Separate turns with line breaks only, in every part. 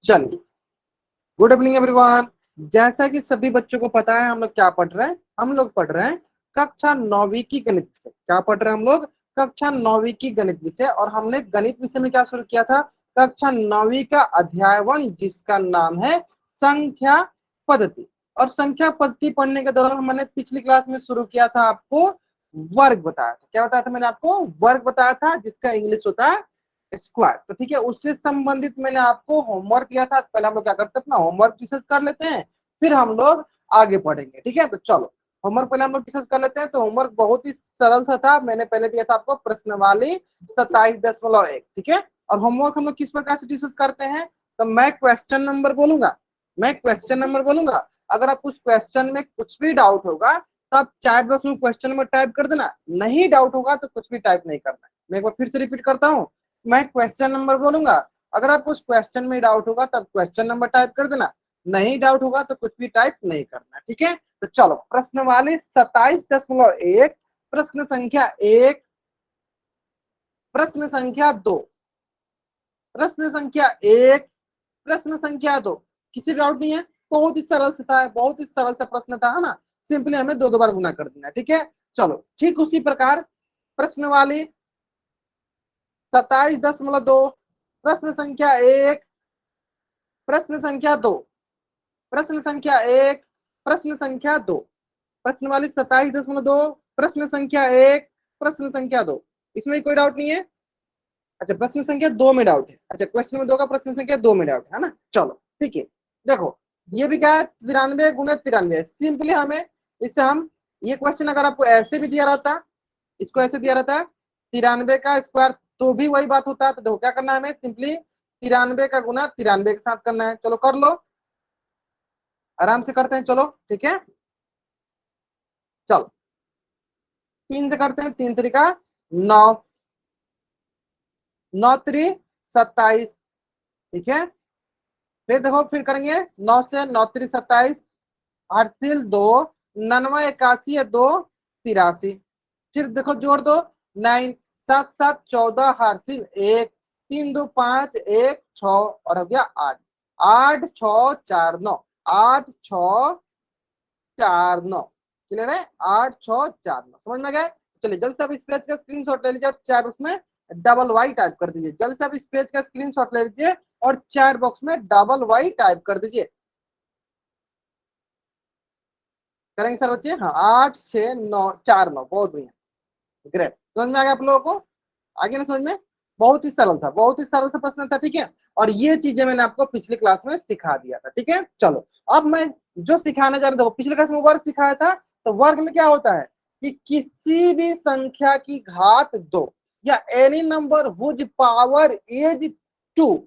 चलिए, good evening everyone. जैसा कि सभी बच्चों को पता है, हम लोग क्या पढ़ रहे हैं? हम लोग पढ़ रहे हैं कक्षा 9वीं की गणित विषय। क्या पढ़ रहे हैं हम लोग? कक्षा 9वीं की गणित विषय। और हमने गणित विषय में क्या शुरू किया था? कक्षा 9वीं का अध्याय 1, जिसका नाम है संख्या पद्धति। और संख्या पद्धति पढ़ने के दौरान मैंने पिछली क्लास में शुरू किया था, आपको वर्ग बताया था। क्या बताया था मैंने आपको? वर्ग बताया था, जिसका इंग्लिश होता है स्क्वायर। तो ठीक है, उससे संबंधित मैंने आपको होमवर्क दिया था। पहले हम लोग क्या करते हैं, अपना होमवर्क डिस्कस कर लेते हैं, फिर हम लोग आगे बढ़ेंगे। ठीक है, तो चलो होमवर्क पहले हम लोग डिस्कस कर लेते हैं। तो होमवर्क बहुत ही सरल सा था। मैंने पहले दिया था आपको प्रश्नावली 27.1। ठीक है, और होमवर्क हम लोग किस प्रकार से डिस्कस करते हैं? तो मैं क्वेश्चन नंबर बोलूंगा, अगर आप उस क्वेश्चन में कुछ भी डाउट होगा तो आप चैट बॉक्स में क्वेश्चन नंबर टाइप कर देना। नहीं डाउट होगा तो कुछ भी टाइप नहीं करना। मैं एक बार फिर से रिपीट करता हूँ, मैं क्वेश्चन नंबर बोलूंगा, अगर आपको उस क्वेश्चन में डाउट होगा तब क्वेश्चन नंबर टाइप कर देना, नहीं डाउट होगा तो कुछ भी टाइप नहीं करना। ठीक है, तो चलो प्रश्नावली 27.1, प्रश्न संख्या 1, प्रश्न संख्या 2, प्रश्न संख्या 1, प्रश्न संख्या 2। किसी डाउट नहीं है? बहुत ही सरल सा था, बहुत ही सरल सा प्रश्न था, है ना? सिंपली हमें दो दो बार गुना कर देना। ठीक है, चलो ठीक उसी प्रकार प्रश्नावली 27.2, प्रश्न संख्या 1, प्रश्न संख्या 2, प्रश्न संख्या 1, प्रश्न संख्या 2, प्रश्न वाली 27.2, प्रश्न संख्या 1, प्रश्न संख्या 2। इसमें कोई डाउट नहीं है? अच्छा, प्रश्न संख्या 2 में डाउट है। अच्छा, क्वेश्चन में 2 का प्रश्न संख्या 2 में डाउट है ना? चलो ठीक है, देखो ये भी क्या है, 93 गुना 93। सिंपली हमें इससे हम, ये क्वेश्चन अगर आपको ऐसे भी दिया रहता, इसको ऐसे दिया रहता है 93 का स्क्वायर, तो भी वही बात होता है। तो देखो क्या करना है हमें, सिंपली 93 का गुना 93 के साथ करना है। चलो कर लो, आराम से करते हैं। चलो ठीक है, चलो 3 से करते हैं। 3 3 9, 9 3 27। ठीक है, फिर देखो फिर करेंगे 9 से, 9 3 27, हासिल 2, 99 81 है 2 83। फिर देखो जोड़ दो, 9 7 7 14, हासिल 1, 3 2 5 1 6, और हो गया 8, 8 6 4 9, 8 6 4 9। क्लियर है? 8 6 4 9, समझ में गए? चलिए जल्द से आप इस पेज का स्क्रीनशॉट ले लीजिए और चैट उसमें डबल वाई टाइप कर दीजिए। जल्द से आप इस पेज का स्क्रीनशॉट ले लीजिए और चैट बॉक्स में डबल वाई टाइप कर दीजिए। करेंगे सर बच्चे? हाँ, 8 6 9 4 9, बहुत बढ़िया, ग्रेट। समझ में आ गया आप लोगों को? आगे ना समझ में? बहुत ही सरल था, बहुत ही सरल सा प्रश्न था। ठीक है, और ये चीजें मैंने आपको पिछली क्लास में सिखा दिया था। ठीक है, चलो अब मैं जो सिखाने जा रहा था, पिछली क्लास में वर्ग सिखाया था। तो वर्ग में क्या होता है कि किसी भी संख्या की घात 2 या any number whose power is 2,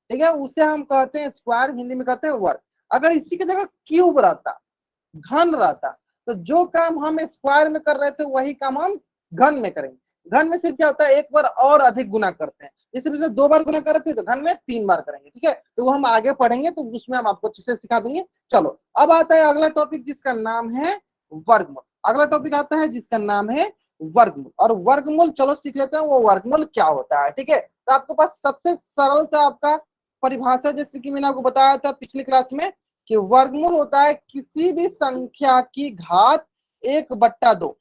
ठीक है, उसे हम कहते हैं स्क्वायर, हिंदी में कहते हैं वर्ग। अगर इसी की जगह क्यूब रहता, घन रहता, तो जो काम हम स्क्वायर में कर रहे थे वही काम हम घन में करेंगे। घन में सिर्फ क्या होता है, एक बार और अधिक गुना करते हैं। इसलिए 2 बार गुना करते हैं तो घन में 3 बार करेंगे। ठीक है, तो वो हम आगे पढ़ेंगे, तो उसमें हम आपको अच्छे से सिखा देंगे। चलो अब आता है अगला टॉपिक, जिसका नाम है वर्गमूल। अगला टॉपिक आता है जिसका नाम है वर्गमूल। और वर्गमूल चलो सीख लेते हैं, वो वर्गमूल क्या होता है। ठीक है, तो आपके पास सबसे सरल सा आपका परिभाषा, जैसे कि मैंने आपको बताया था पिछली क्लास में, कि वर्गमूल होता है किसी भी संख्या की घात 1/2।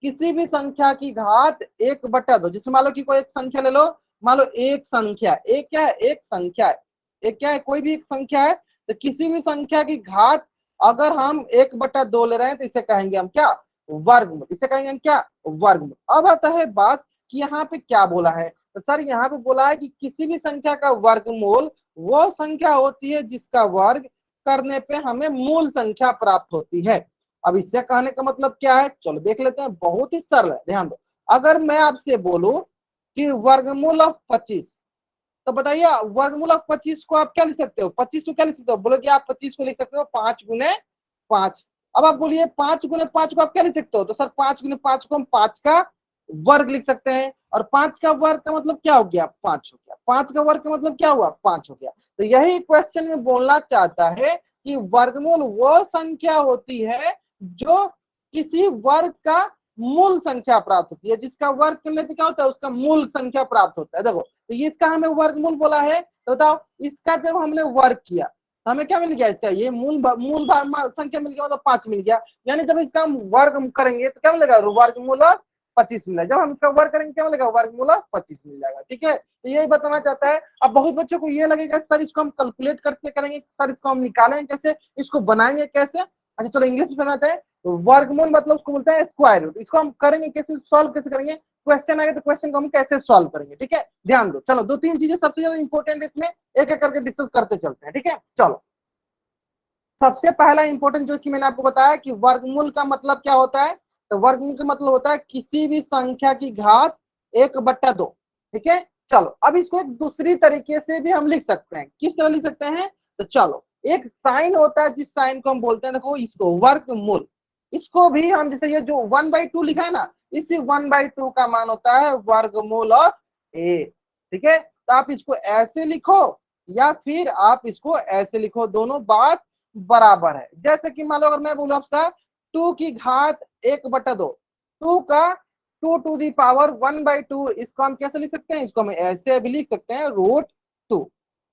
किसी भी संख्या की घात 1/2। जिसमें मान लो कि कोई एक संख्या ले लो, मान लो एक संख्या, एक क्या है, एक संख्या है, एक क्या है, कोई भी एक संख्या है। तो किसी भी संख्या की घात अगर हम 1/2 ले रहे हैं तो इसे कहेंगे हम क्या? वर्गमूल। इसे कहेंगे हम क्या? वर्गमूल। अब आता है बात कि यहाँ पे क्या बोला है। तो सर यहाँ पे बोला है कि किसी भी संख्या का वर्गमूल वो संख्या होती है जिसका वर्ग करने पे हमें मूल संख्या प्राप्त होती है। अब इससे कहने का मतलब क्या है, चलो देख लेते हैं। बहुत ही सरल है, ध्यान दो। अगर मैं आपसे बोलूं कि वर्गमूल ऑफ 25, तो बताइए वर्गमूल ऑफ 25 को आप क्या लिख सकते हो? 25 को क्या लिख सकते हो? बोलो कि आप 25 को लिख सकते हो 5 गुने 5। अब आप बोलिए 5 गुने 5 को आप क्या लिख सकते हो? तो सर 5 गुने 5 को हम 5 का वर्ग लिख सकते हैं। और 5 का वर्ग का मतलब क्या हो गया? 5 हो गया। 5 का वर्ग का मतलब क्या हुआ? 5 हो गया। तो यही क्वेश्चन में बोलना चाहता है कि वर्गमूल वो संख्या होती है जो किसी वर्ग का मूल संख्या प्राप्त होती है। जिसका वर्ग करने पे क्या होता है? उसका मूल संख्या प्राप्त होता है। देखो, तो ये इसका हमें वर्गमूल बोला है। तो बताओ इसका जब हमने वर्क किया तो हमें क्या मिल गया, इसका ये संख्या मिल गया, मतलब 5 मिल गया। यानी जब इसका हम वर्ग करेंगे तो क्या मिलेगा, वर्गमूल 25 मिला। जब हम इसका वर्ग करेंगे क्या मिलेगा, वर्गमूल 25 मिल जाएगा। ठीक है, तो यही बताना चाहता है। अब बहुत बच्चों को ये लगेगा सर इसको हम कैलकुलेट करके करेंगे, सर इसको हम निकालेंगे कैसे, इसको बनाएंगे कैसे। अच्छा चलो इंग्लिश में समझाते हैं। वर्गमूल मतलब उसको बोलते हैं स्क्वायर रूट। इसको हम करेंगे कैसे, सॉल्व कैसे करेंगे, क्वेश्चन आएगा तो क्वेश्चन को हम कैसे सॉल्व करेंगे। ठीक है, ध्यान दो। चलो 2-3 चीजें सबसे ज्यादा इंपॉर्टेंट है इसमें, एक एक करके डिस्कस करते चलते हैं। ठीक है, चलो सबसे पहला इंपॉर्टेंट जो कि मैंने आपको बताया कि वर्गमूल का मतलब क्या होता है। तो वर्गमूल का मतलब होता है किसी भी संख्या की घात 1/2। ठीक है, चलो अब इसको एक दूसरी तरीके से भी हम लिख सकते हैं। किस तरह लिख सकते हैं, तो चलो एक साइन होता है जिस साइन को हम बोलते हैं, देखो इसको वर्गमूल। इसको भी हम जैसे ये जो 1/2 लिखा है ना, इसी 1/2 का मान होता है वर्गमूल ऑफ ए। ठीक है, तो आप इसको ऐसे लिखो या फिर आप इसको ऐसे लिखो, दोनों बात बराबर है। जैसे कि मान लो अगर मैं बोलूं आपसे 2 की घात 1/2, 2 का 2 टू दी पावर 1/2, इसको हम कैसे लिख सकते हैं, इसको हम ऐसे भी लिख सकते हैं √2।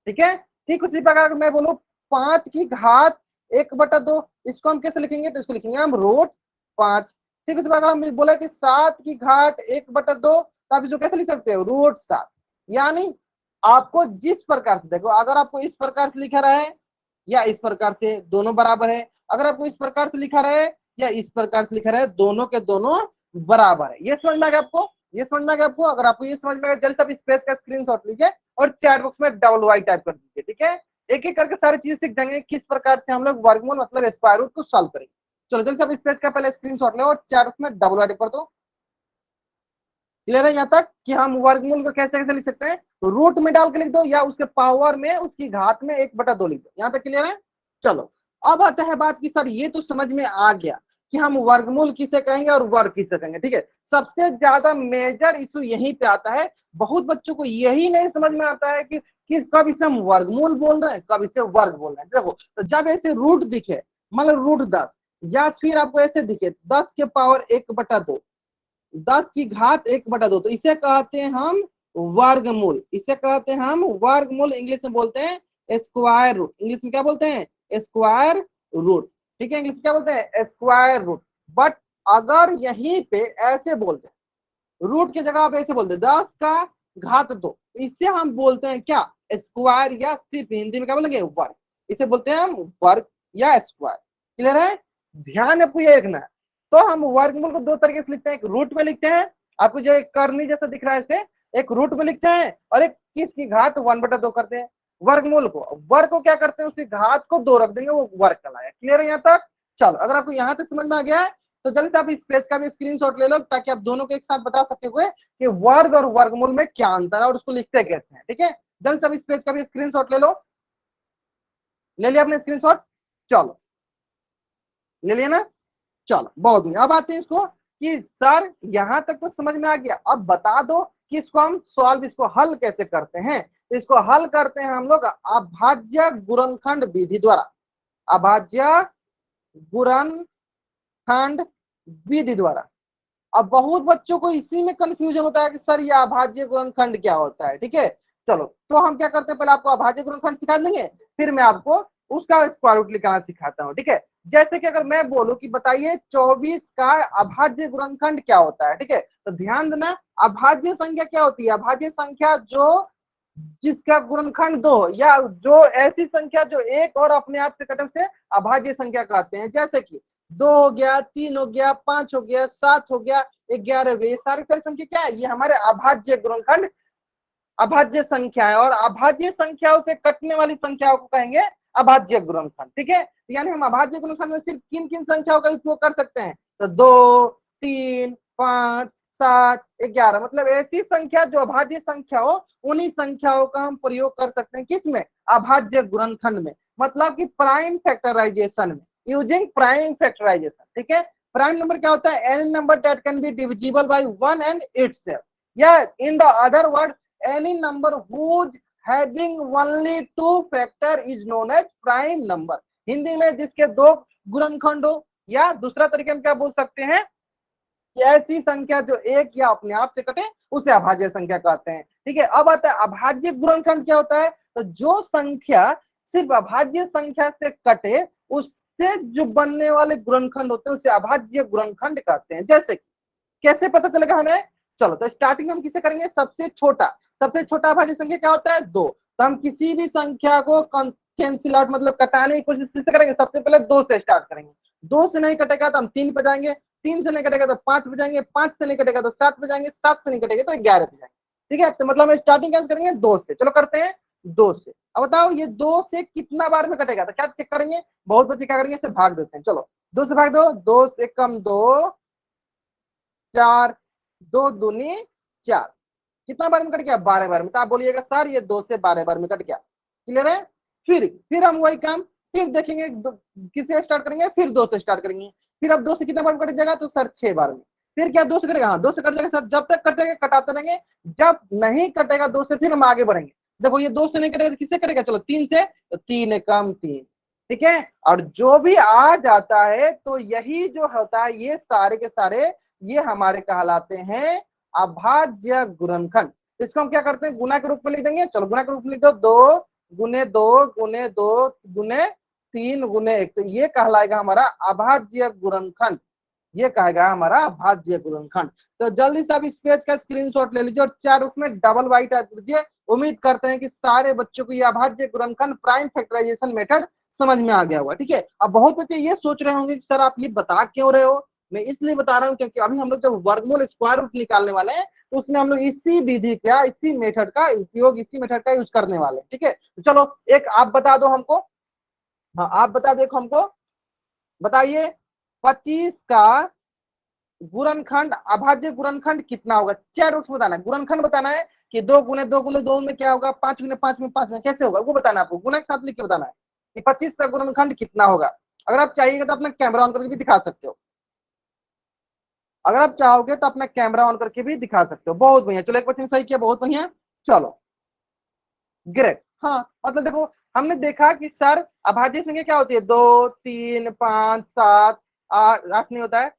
ठीक है, ठीक उसी प्रकार मैं बोलूं 5 की घात 1/2, इसको हम कैसे लिखेंगे, तो इसको लिखेंगे हम √5। ठीक उसी प्रकार हम बोले कि 7 की घात 1/2, तो आप इसको कैसे लिख सकते हो, √7। यानी आपको जिस प्रकार से, देखो अगर आपको इस प्रकार से लिखा रहा है या इस प्रकार से, दोनों बराबर है। अगर आपको इस प्रकार से लिखा रहे या इस प्रकार से लिखा रहे, दोनों के दोनों बराबर है। ये समझ में आ गया आपको, ये समझ में आ गया आपको। अगर आपको ये समझ में आ गया, जल्दी से इस पेज का स्क्रीनशॉट लीजिए और चैट बॉक्स में WY टाइप कर दीजिए। ठीक है, एक एक करके सारी चीजें सीख जाएंगे किस प्रकार से हम लोग वर्गमूल मतलब स्क्वायर रूट को सॉल्व करेंगे। चलो जल्दी से इस पेज का पहले स्क्रीनशॉट लो और चैट बॉक्स में WY टाइप कर दो। क्लियर है यहाँ तक कि हम वर्गमूल को कैसे कैसे लिख सकते हैं, रूट में डाल के लिख दो या उसके पावर में उसकी घात में 1/2 लिख दो। यहाँ तक क्लियर है। चलो अब आता है बात की सर ये तो समझ में आ गया कि हम वर्गमूल किसे कहेंगे और वर्ग किसे कहेंगे। ठीक है, सबसे ज्यादा मेजर इशू यहीं पे आता है। बहुत बच्चों को यही नहीं समझ में आता है कि कब इसे हम वर्गमूल बोल रहे हैं, कब इसे वर्ग बोल रहे हैं। देखो तो जब ऐसे रूट दिखे, मतलब √10, या फिर आपको ऐसे दिखे 10 के पावर 1/2, 10 की घात 1/2, तो इसे कहते हैं हम वर्गमूल। इसे कहते हैं हम वर्गमूल, इंग्लिश में बोलते हैं स्क्वायर रूट। इंग्लिश में क्या बोलते हैं, स्क्वायर रूट। ठीक है, इंग्लिश में क्या बोलते हैं, स्क्वायर रूट। बट अगर यहीं पे ऐसे बोलते हैं, रूट की जगह आप ऐसे बोलते हैं 10 का घात 2, इसे हम बोलते हैं क्या, स्क्वायर, या सिर्फ हिंदी में क्या बोलेंगे, वर्ग। इसे बोलते हैं हम वर्ग या स्क्वायर। क्लियर है, ध्यान आपको ये रखना है। तो हम वर्गमूल को दो तरीके से लिखते हैं, एक रूट में लिखते हैं, आपको जो एक करनी जैसा दिख रहा है इसे, एक रूट में लिखते हैं, और एक किस की घात 1/2 करते हैं। वर्गमूल को, वर्ग को क्या करते हैं, उसकी घात को 2 रख देंगे, वो वर्ग कहलाएगा। क्लियर है यहाँ तक। चलो अगर आपको यहाँ तक समझ में आ गया है तो जल्दी से आप इस पेज का भी स्क्रीनशॉट ले लो, ताकि आप दोनों को एक साथ बता सकते हुए कि वर्ग और वर्गमूल में क्या अंतर है और उसको लिखते कैसे हैं। ठीक है, जल्दी से आप इस पेज का भी स्क्रीनशॉट ले लो। ले लिया आपने स्क्रीनशॉट, चलो ले लिया ना। चलो बहुत ही, अब आते हैं इसको कि सर यहां तक तो समझ में आ गया, अब बता दो कि इसको हम सॉल्व, इसको हल कैसे करते हैं। तो इसको हल करते हैं हम लोग अभाज्य गुणनखंड विधि द्वारा। अभाज्य गुणनखंड विधि द्वारा। अब बहुत बच्चों को इसी में कंफ्यूजन होता है कि सर ये अभाज्य गुणनखंड क्या होता है। ठीक है, चलो तो हम क्या करते हैं, पहले आपको अभाज्य गुणनखंड सिखा देंगे, फिर मैं आपको उसका स्क्वायर रूट निकालना सिखाता हूँ। ठीक है, जैसे कि अगर मैं बोलूं कि बताइए 24 का अभाज्य गुणनखंड क्या होता है। ठीक है, तो ध्यान देना, अभाज्य संख्या क्या होती है, अभाज्य संख्या जो जिसका गुणनखंड 2 हो, या जो ऐसी संख्या जो एक और अपने आप से कटे से अभाज्य संख्या कहते हैं। जैसे कि 2 हो गया, 3 हो गया, 5 हो गया, 7 हो गया, 11 हो गया, ये सारी सारी संख्या क्या है, ये हमारे अभाज्य गुणनखंड अभाज्य संख्या है। और अभाज्य संख्याओं से कटने वाली संख्याओं को कहेंगे अभाज्य गुणनखंड। ठीक है, यानी हम अभाज्य गुणनखंड में सिर्फ किन किन संख्याओं का उपयोग कर सकते हैं, तो 2, 3, 5, 7, 11, मतलब ऐसी संख्या जो अभाज्य संख्या हो, उन्हीं संख्याओं का हम प्रयोग कर सकते हैं किसमें, अभाज्य गुणनखंड में, मतलब कि प्राइम फैक्टराइजेशन में, यूजिंग प्राइम फैक्टराइजेशन। ठीक है, प्राइम नंबर क्या होता है, any number that can be divisible by 1 and itself, या in the other word any number whose having only 2 factor is known as prime number। Hindi में जिसके 2 गुणनखंड हो, या दूसरा तरीके में क्या बोल सकते हैं, ऐसी संख्या जो एक या अपने आप से कटे उसे अभाज्य संख्या कहते हैं। ठीक है, अब आता है अभाज्य गुणनखंड क्या होता है, तो जो संख्या सिर्फ अभाज्य संख्या से कटे उससे जो बनने वाले गुणनखंड होते हैं उसे अभाज्य गुणनखंड कहते हैं। जैसे कैसे पता चलेगा हमें, चलो तो स्टार्टिंग में हम किसे करेंगे, सबसे छोटा अभाज्य संख्या क्या होता है, 2। तो हम किसी भी संख्या को कैंसिल आउट मतलब कटाने की कोशिश किससे करेंगे, सबसे पहले 2 से स्टार्ट करेंगे। 2 से नहीं कटेगा तो हम 3 पे जाएंगे, 3 से नहीं कटेगा तो 5 पे जाएंगे, 5 से नहीं कटेगा तो 7 पे जाएंगे, 7 से नहीं कटेगा तो 11 पे जाएंगे। ठीक है, तो मतलब हम स्टार्टिंग कैसे करेंगे, 2 से। चलो करते हैं 2 से। अब बताओ ये 2 से कितना बार में कटेगा, तो क्या चेक करेंगे, बहुत बच्चे क्या करेंगे, इसे भाग देते हैं। चलो 2 से भाग दो, 2 से कम 2, 4, 2 दूनी 4, कितना बार में कट गया, 12 बार में। तो आप बोलिएगा सर ये 2 से 12 बार में कट गया, क्लियर है। फिर हम वही काम फिर देखेंगे, किससे स्टार्ट करेंगे, फिर 2 से स्टार्ट करेंगे। फिर अब 2 से कितना बार में कट जाएगा, तो सर 6 बार में। फिर क्या 2 से कटेगा, हाँ 2 से कट जाएगा सर, जब तक कटेगा कटाते रहेंगे, जब नहीं कटेगा 2 से फिर हम आगे बढ़ेंगे। देखो ये 2 से नहीं कटेगा तो किससे कटेगा, चलो 3 से, तो 3 कम 3, ठीक है। और जो भी आ जाता है तो यही जो होता है ये सारे के सारे ये हमारे कहलाते हैं अभाज्य गुणनखंड। इसको हम क्या करते हैं, गुना के रूप में लिख देंगे। चलो गुना के रूप में लिख दो, 2 गुने 2 गुने 2 गुने 3 गुने 1, तो ये कहलाएगा हमारा अभाज्य गुणनखंड, ये कहेगा हमारा अभाज्य गुणनखंड। तो जल्दी से आप इस पेज का स्क्रीनशॉट ले लीजिए और 4 उसमें डबल वाई टाइप कीजिए। उम्मीद करते हैं कि सारे बच्चों को ये अभाज्य गुणनखंड प्राइम फैक्टराइजेशन मेथड समझ में आ गया होगा। ठीक है, अब बहुत बच्चे ये सोच रहे होंगे कि सर आप ये बता क्यों रहे हो, मैं इसलिए बता रहा हूँ क्योंकि अभी हम लोग जब वर्गमूल स्क्वायर रूट निकालने वाले हैं तो उसमें हम लोग इसी विधि का, इसी मेथड का उपयोग, इसी मेथड का यूज करने वाले हैं। ठीक है, तो चलो एक आप बता दो हमको, हाँ आप बता दो हमको, बताइए 25 का गुणनखंड, अभाज्य गुणनखंड कितना होगा। 4 रूट्स बताना है, गुणनखंड बताना है कि 2 गुने 2 गुने 2 में क्या होगा, 5 गुने 5 में 5 में कैसे होगा वो बताना है आपको, गुना के साथ लिख के बताना है कि 25 का गुणनखंड कितना होगा। अगर आप चाहिएगा तो अपना कैमरा ऑन करके भी दिखा सकते हो, अगर आप चाहोगे तो अपना कैमरा ऑन करके भी दिखा सकते हो। बहुत बढ़िया, चलो एक क्वेश्चन सही किया, बहुत बढ़िया। चलो ग्रेट, हाँ मतलब देखो हमने देखा कि सर अभाज्य संख्या क्या होती है, 2 3 5 7 8, 8 नहीं होता है,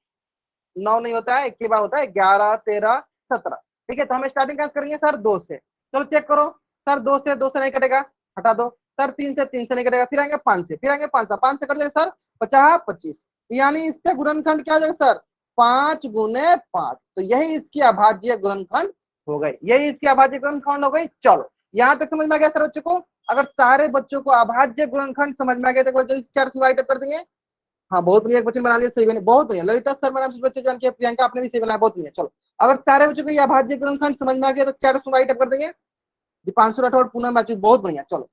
9 नहीं होता है, एक के बाद होता है 11 13 17। ठीक है, तो हम स्टार्टिंग कैसे करेंगे सर 2 से। चलो चेक करो, सर 2 से नहीं कटेगा, हटा दो। सर 3 से नहीं कटेगा, फिर आएंगे 5 से, फिर आएंगे 5 से कट जाएगा सर 50 25, यानी इसका गुणनखंड क्या आ जाएगा सर 5 गुने 5। तो यही इसकी अभाज्य गुणनखंड हो गई, यही इसकी अभाज्य गुणनखंड हो गई। चलो यहाँ तक समझ में आ गया सर बच्चों को। अगर सारे बच्चों को अभाज्य गुणनखंड समझ में आ गया तो जल्दी 4 से डिवाइड कर देंगे। हाँ बहुत बढ़िया, क्वेश्चन बना लिया, सही बने, बहुत बढ़िया। ललिता शर्मा नाम से बच्चे जान के, प्रियंका आपने भी सही बनाया, बहुत बढ़िया। चलो अगर सारे बच्चों को ये अभाज्य गुणनखंड समझ में आ गया तो 4 से डिवाइड कर देंगे। दीपांशु राठौर, पूनम मैथ्यू, बहुत बढ़िया। चलो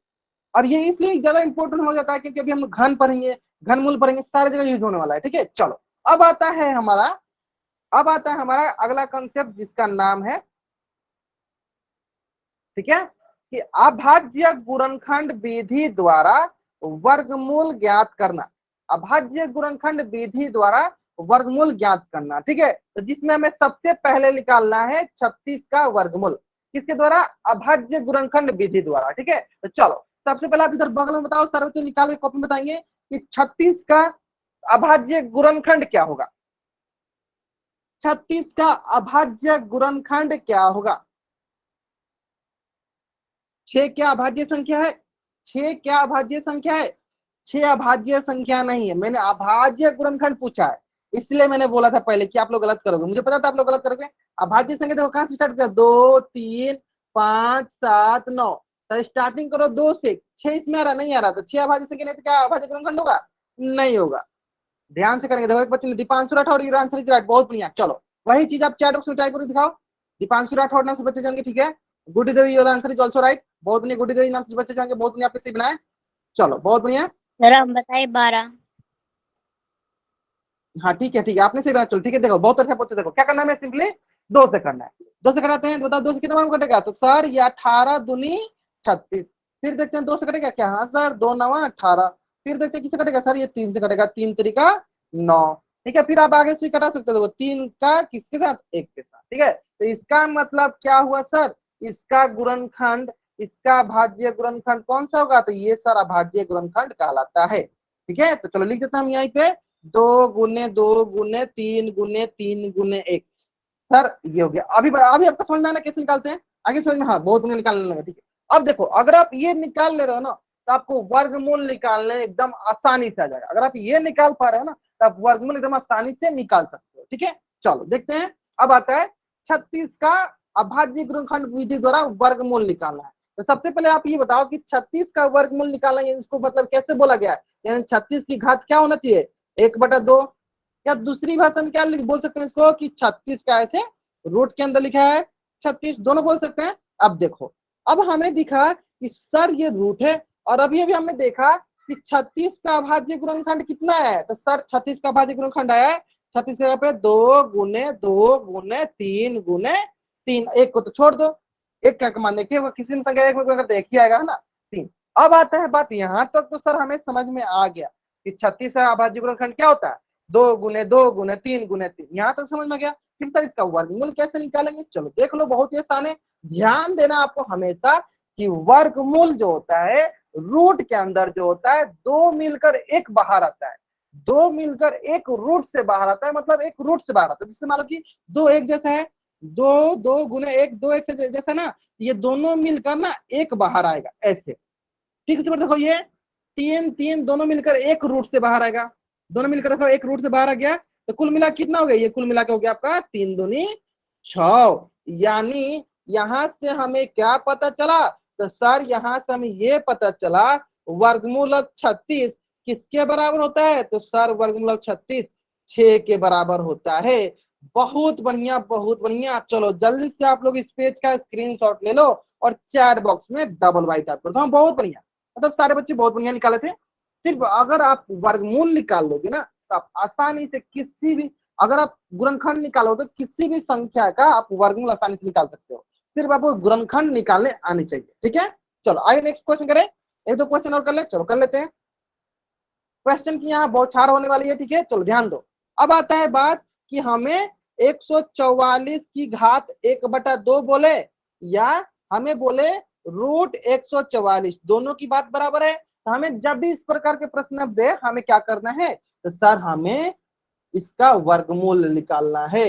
और ये इसलिए ज्यादा इंपॉर्टेंट हो जाता है क्योंकि अभी हम घन पढ़ेंगे, घनमूल पढ़ेंगे, सारे जगह यूज होने वाला है। ठीक है, चलो अब आता है हमारा अगला कंसेप्ट जिसका नाम है, ठीक है, कि अभाज्य गुणनखंड विधि द्वारा वर्गमूल ज्ञात करना। अभाज्य गुणनखंड विधि द्वारा वर्गमूल ज्ञात करना। ठीक है, तो जिसमें हमें सबसे पहले निकालना है 36 का वर्गमूल, किसके द्वारा, अभाज्य गुणनखंड विधि द्वारा। ठीक है, तो चलो सबसे पहले आप इधर बगल में बताओ, सर बच्चे निकाल के कॉपी में बताएंगे कि 36 का अभाज्य गुणनखंड क्या होगा। 36 का अभाज्य गुणनखंड क्या होगा। 6 क्या अभाज्य संख्या है, 6 क्या अभाज्य संख्या है, 6 अभाज्य संख्या नहीं है, मैंने अभाज्य गुणनखंड पूछा है, इसलिए मैंने बोला था पहले कि आप लोग गलत करोगे, मुझे पता था आप लोग गलत करोगे। अभाज्य संख्या देखो कहां से स्टार्ट किया, 2 3 5 7 9, तो स्टार्टिंग करो 2 से, 6 इसमें आ रहा नहीं आ रहा, तो 6 अभाज्य संख्या नहीं तो क्या अभाज्य गुणनखंड होगा, नहीं होगा। ध्यान से करेंगे, देखो एक बच्चे ने Deepanshu Rathore, your answer is right, बहुत बढ़िया। चलो वही चीज आप चैट बॉक्स में टाइप करके दिखाओ, दीपांशु राठौर नाम से बच्चे जाएंगे, ठीक है। Guddi Devi, your answer is also right, बहुत बढ़िया। गुड्डी देवी नाम से बच्चे जाएंगे, बहुत बढ़िया, आपने सही बनाया। चलो बहुत बढ़िया,
सर हम बताए 12।
हाँ ठीक है आपने सही बनाया। चलो ठीक है, देखो बहुत अच्छा बच्चे, देखो क्या करना है, सिंपली 2 से करना है, 2 से कराते हैं, बताओ 2 से कितना बार कटेगा, तो सर ये 18 दूनी 36। फिर देखते हैं 2 से कटेगा क्या, हाँ सर 2 9 18। फिर देखते हैं किससे कटेगा, सर ये 3 से कटेगा, 3 तरीका 9। ठीक है, फिर आप आगे से कटा सकते हो, देखो 3 का किसके साथ, 1 के साथ। ठीक है, तो इसका मतलब क्या हुआ सर, इसका गुणनखंड, इसका भाज्य गुणनखंड कौन सा होगा, तो ये सर अभाज्य गुणनखंड कहलाता है। ठीक है, तो चलो लिख देते हैं हम यहाँ पे 2 गुने 2 गुने 3 गुने 3 गुने 1, सर ये हो गया। अभी आपको समझ में आना कैसे निकालते हैं, आगे समझ में, हाँ बहुत निकालने लगा। ठीक है, अब देखो अगर आप ये निकाल ले रहे हो ना तो आपको वर्गमूल निकालने एकदम आसानी से आ जाएगा। अगर आप ये निकाल पा रहे हो ना तो आप वर्गमूल एकदम आसानी से निकाल सकते हो। ठीक है, चलो देखते हैं। अब आता है 36 का अभाज्य गुणनखंड विधि द्वारा वर्गमूल निकालना है। तो सबसे पहले आप ये बताओ कि 36 का वर्गमूल निकालना है, इसको मतलब कैसे बोला गया है? यानी 36 की घात क्या होना चाहिए? 1/2। या दूसरी भाषा में क्या बोल सकते हैं इसको कि 36 का ऐसे रूट के अंदर लिखा है 36, दोनों बोल सकते हैं। अब देखो, अब हमें दिखा कि सर ये रूट है, और अभी अभी हमने देखा कि 36 का अभाज्य गुणनखंड कितना है? तो सर 36 का अभाज्य गुणनखंड आया है 36 जगह पे 2 × 2 × 3 × 3। एक को तो छोड़ दो, एक का मान देखिए किसी ने संख्या एक में अगर देखिए आएगा ना 3। अब आता है बात यहाँ तक तो सर हमें समझ में आ गया कि 36 का अभाज्य गुणनखंड क्या होता है? 2 × 2 × 3 × 3। यहाँ तक समझ में गया। फिर सर इसका वर्गमूल कैसे निकालेंगे? चलो देख लो, बहुत ही आसान है। ध्यान देना आपको हमेशा कि वर्गमूल जो होता है रूट के अंदर जो होता है, दो मिलकर एक बाहर आता है। दो मिलकर एक रूट से बाहर आता है, मतलब एक रूट से बाहर आता है। जिससे मान लो कि दो एक जैसा है, 2 × 2 × 1 2 एक से जैसा ना, ये दोनों मिलकर ना एक बाहर आएगा ऐसे। ठीक है, देखो ये 3 3 दोनों मिलकर एक रूट से बाहर आएगा। दोनों मिलकर देखो एक रूट से बाहर आ गया, तो कुल मिला कितना हो गया? ये कुल मिला के हो गया आपका 3 दूनी 6। यानी यहां से हमें क्या पता चला? तो सर यहां से हमें ये पता चला वर्गमूल 36 किसके बराबर होता है? तो सर वर्गमूल 36 6 के बराबर होता है। बहुत बढ़िया, बहुत बढ़िया। चलो जल्दी से आप लोग इस पेज का स्क्रीनशॉट ले लो और चैट बॉक्स में डबल वाई टाइप कर दो। बहुत बढ़िया, मतलब सारे बच्चे बहुत बढ़िया निकाले थे। सिर्फ अगर आप वर्गमूल निकाल लोगे ना तो आप आसानी से किसी भी, अगर आप गुणनखंड निकालो तो किसी भी संख्या का आप वर्गमूल आसानी से निकाल सकते हो। सिर्फ आपको गुणनखंड निकालने आने चाहिए। ठीक है, चलो आइए नेक्स्ट क्वेश्चन करें। एक दो क्वेश्चन और कर ले, चलो कर लेते हैं। क्वेश्चन की यहाँ बौछार होने वाली है। ठीक है, चलो ध्यान दो। अब आता है बात कि हमें 144 की घात 1/2 बोले या हमें बोले रूट 144, दोनों की बात बराबर है। तो हमें जब भी इस प्रकार के प्रश्न दे हमें क्या करना है? तो सर हमें इसका वर्गमूल निकालना है।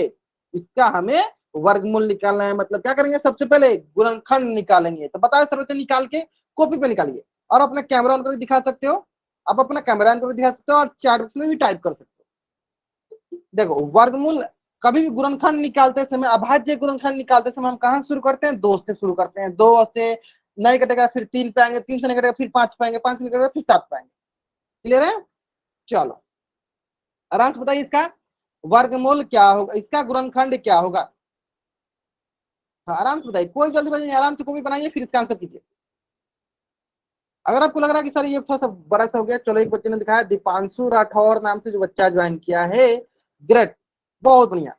इसका हमें वर्गमूल निकालना है, मतलब क्या करेंगे? सबसे पहले गुणनखंड निकालेंगे। तो बताओ सर, निकाल के कॉपी पे निकालिए और अपना कैमरा ऑन करके दिखा सकते हो। आप अपना कैमरा ऑन करके दिखा सकते हो और चैट बॉक्स में भी टाइप कर सकते हो। देखो वर्गमूल कभी भी गुणनखंड निकालते समय, अभाज्य गुणनखंड निकालते समय हम कहां शुरू करते हैं? 2 से शुरू करते हैं। 2 से नहीं कटेगा फिर 3 पे आएंगे, 3 से नहीं कटेगा फिर 5 पे आएंगे, 5 से नहीं कटेगा फिर 7 पे आएंगे। क्लियर है? चलो आराम से बताइए इसका वर्गमूल क्या होगा, इसका गुणनखंड क्या होगा? हाँ आराम से बताइए, कोई जल्दी बताइए, आराम से कॉपी बनाइए फिर इसका आंसर कीजिए। अगर आपको लग रहा है कि सर ये थोड़ा सा बड़ा सा हो गया, चलो एक बच्चे ने दिखाया दीपांशु राठौर नाम से जो बच्चा ज्वाइन किया है, ग्रेट, बहुत बढ़िया।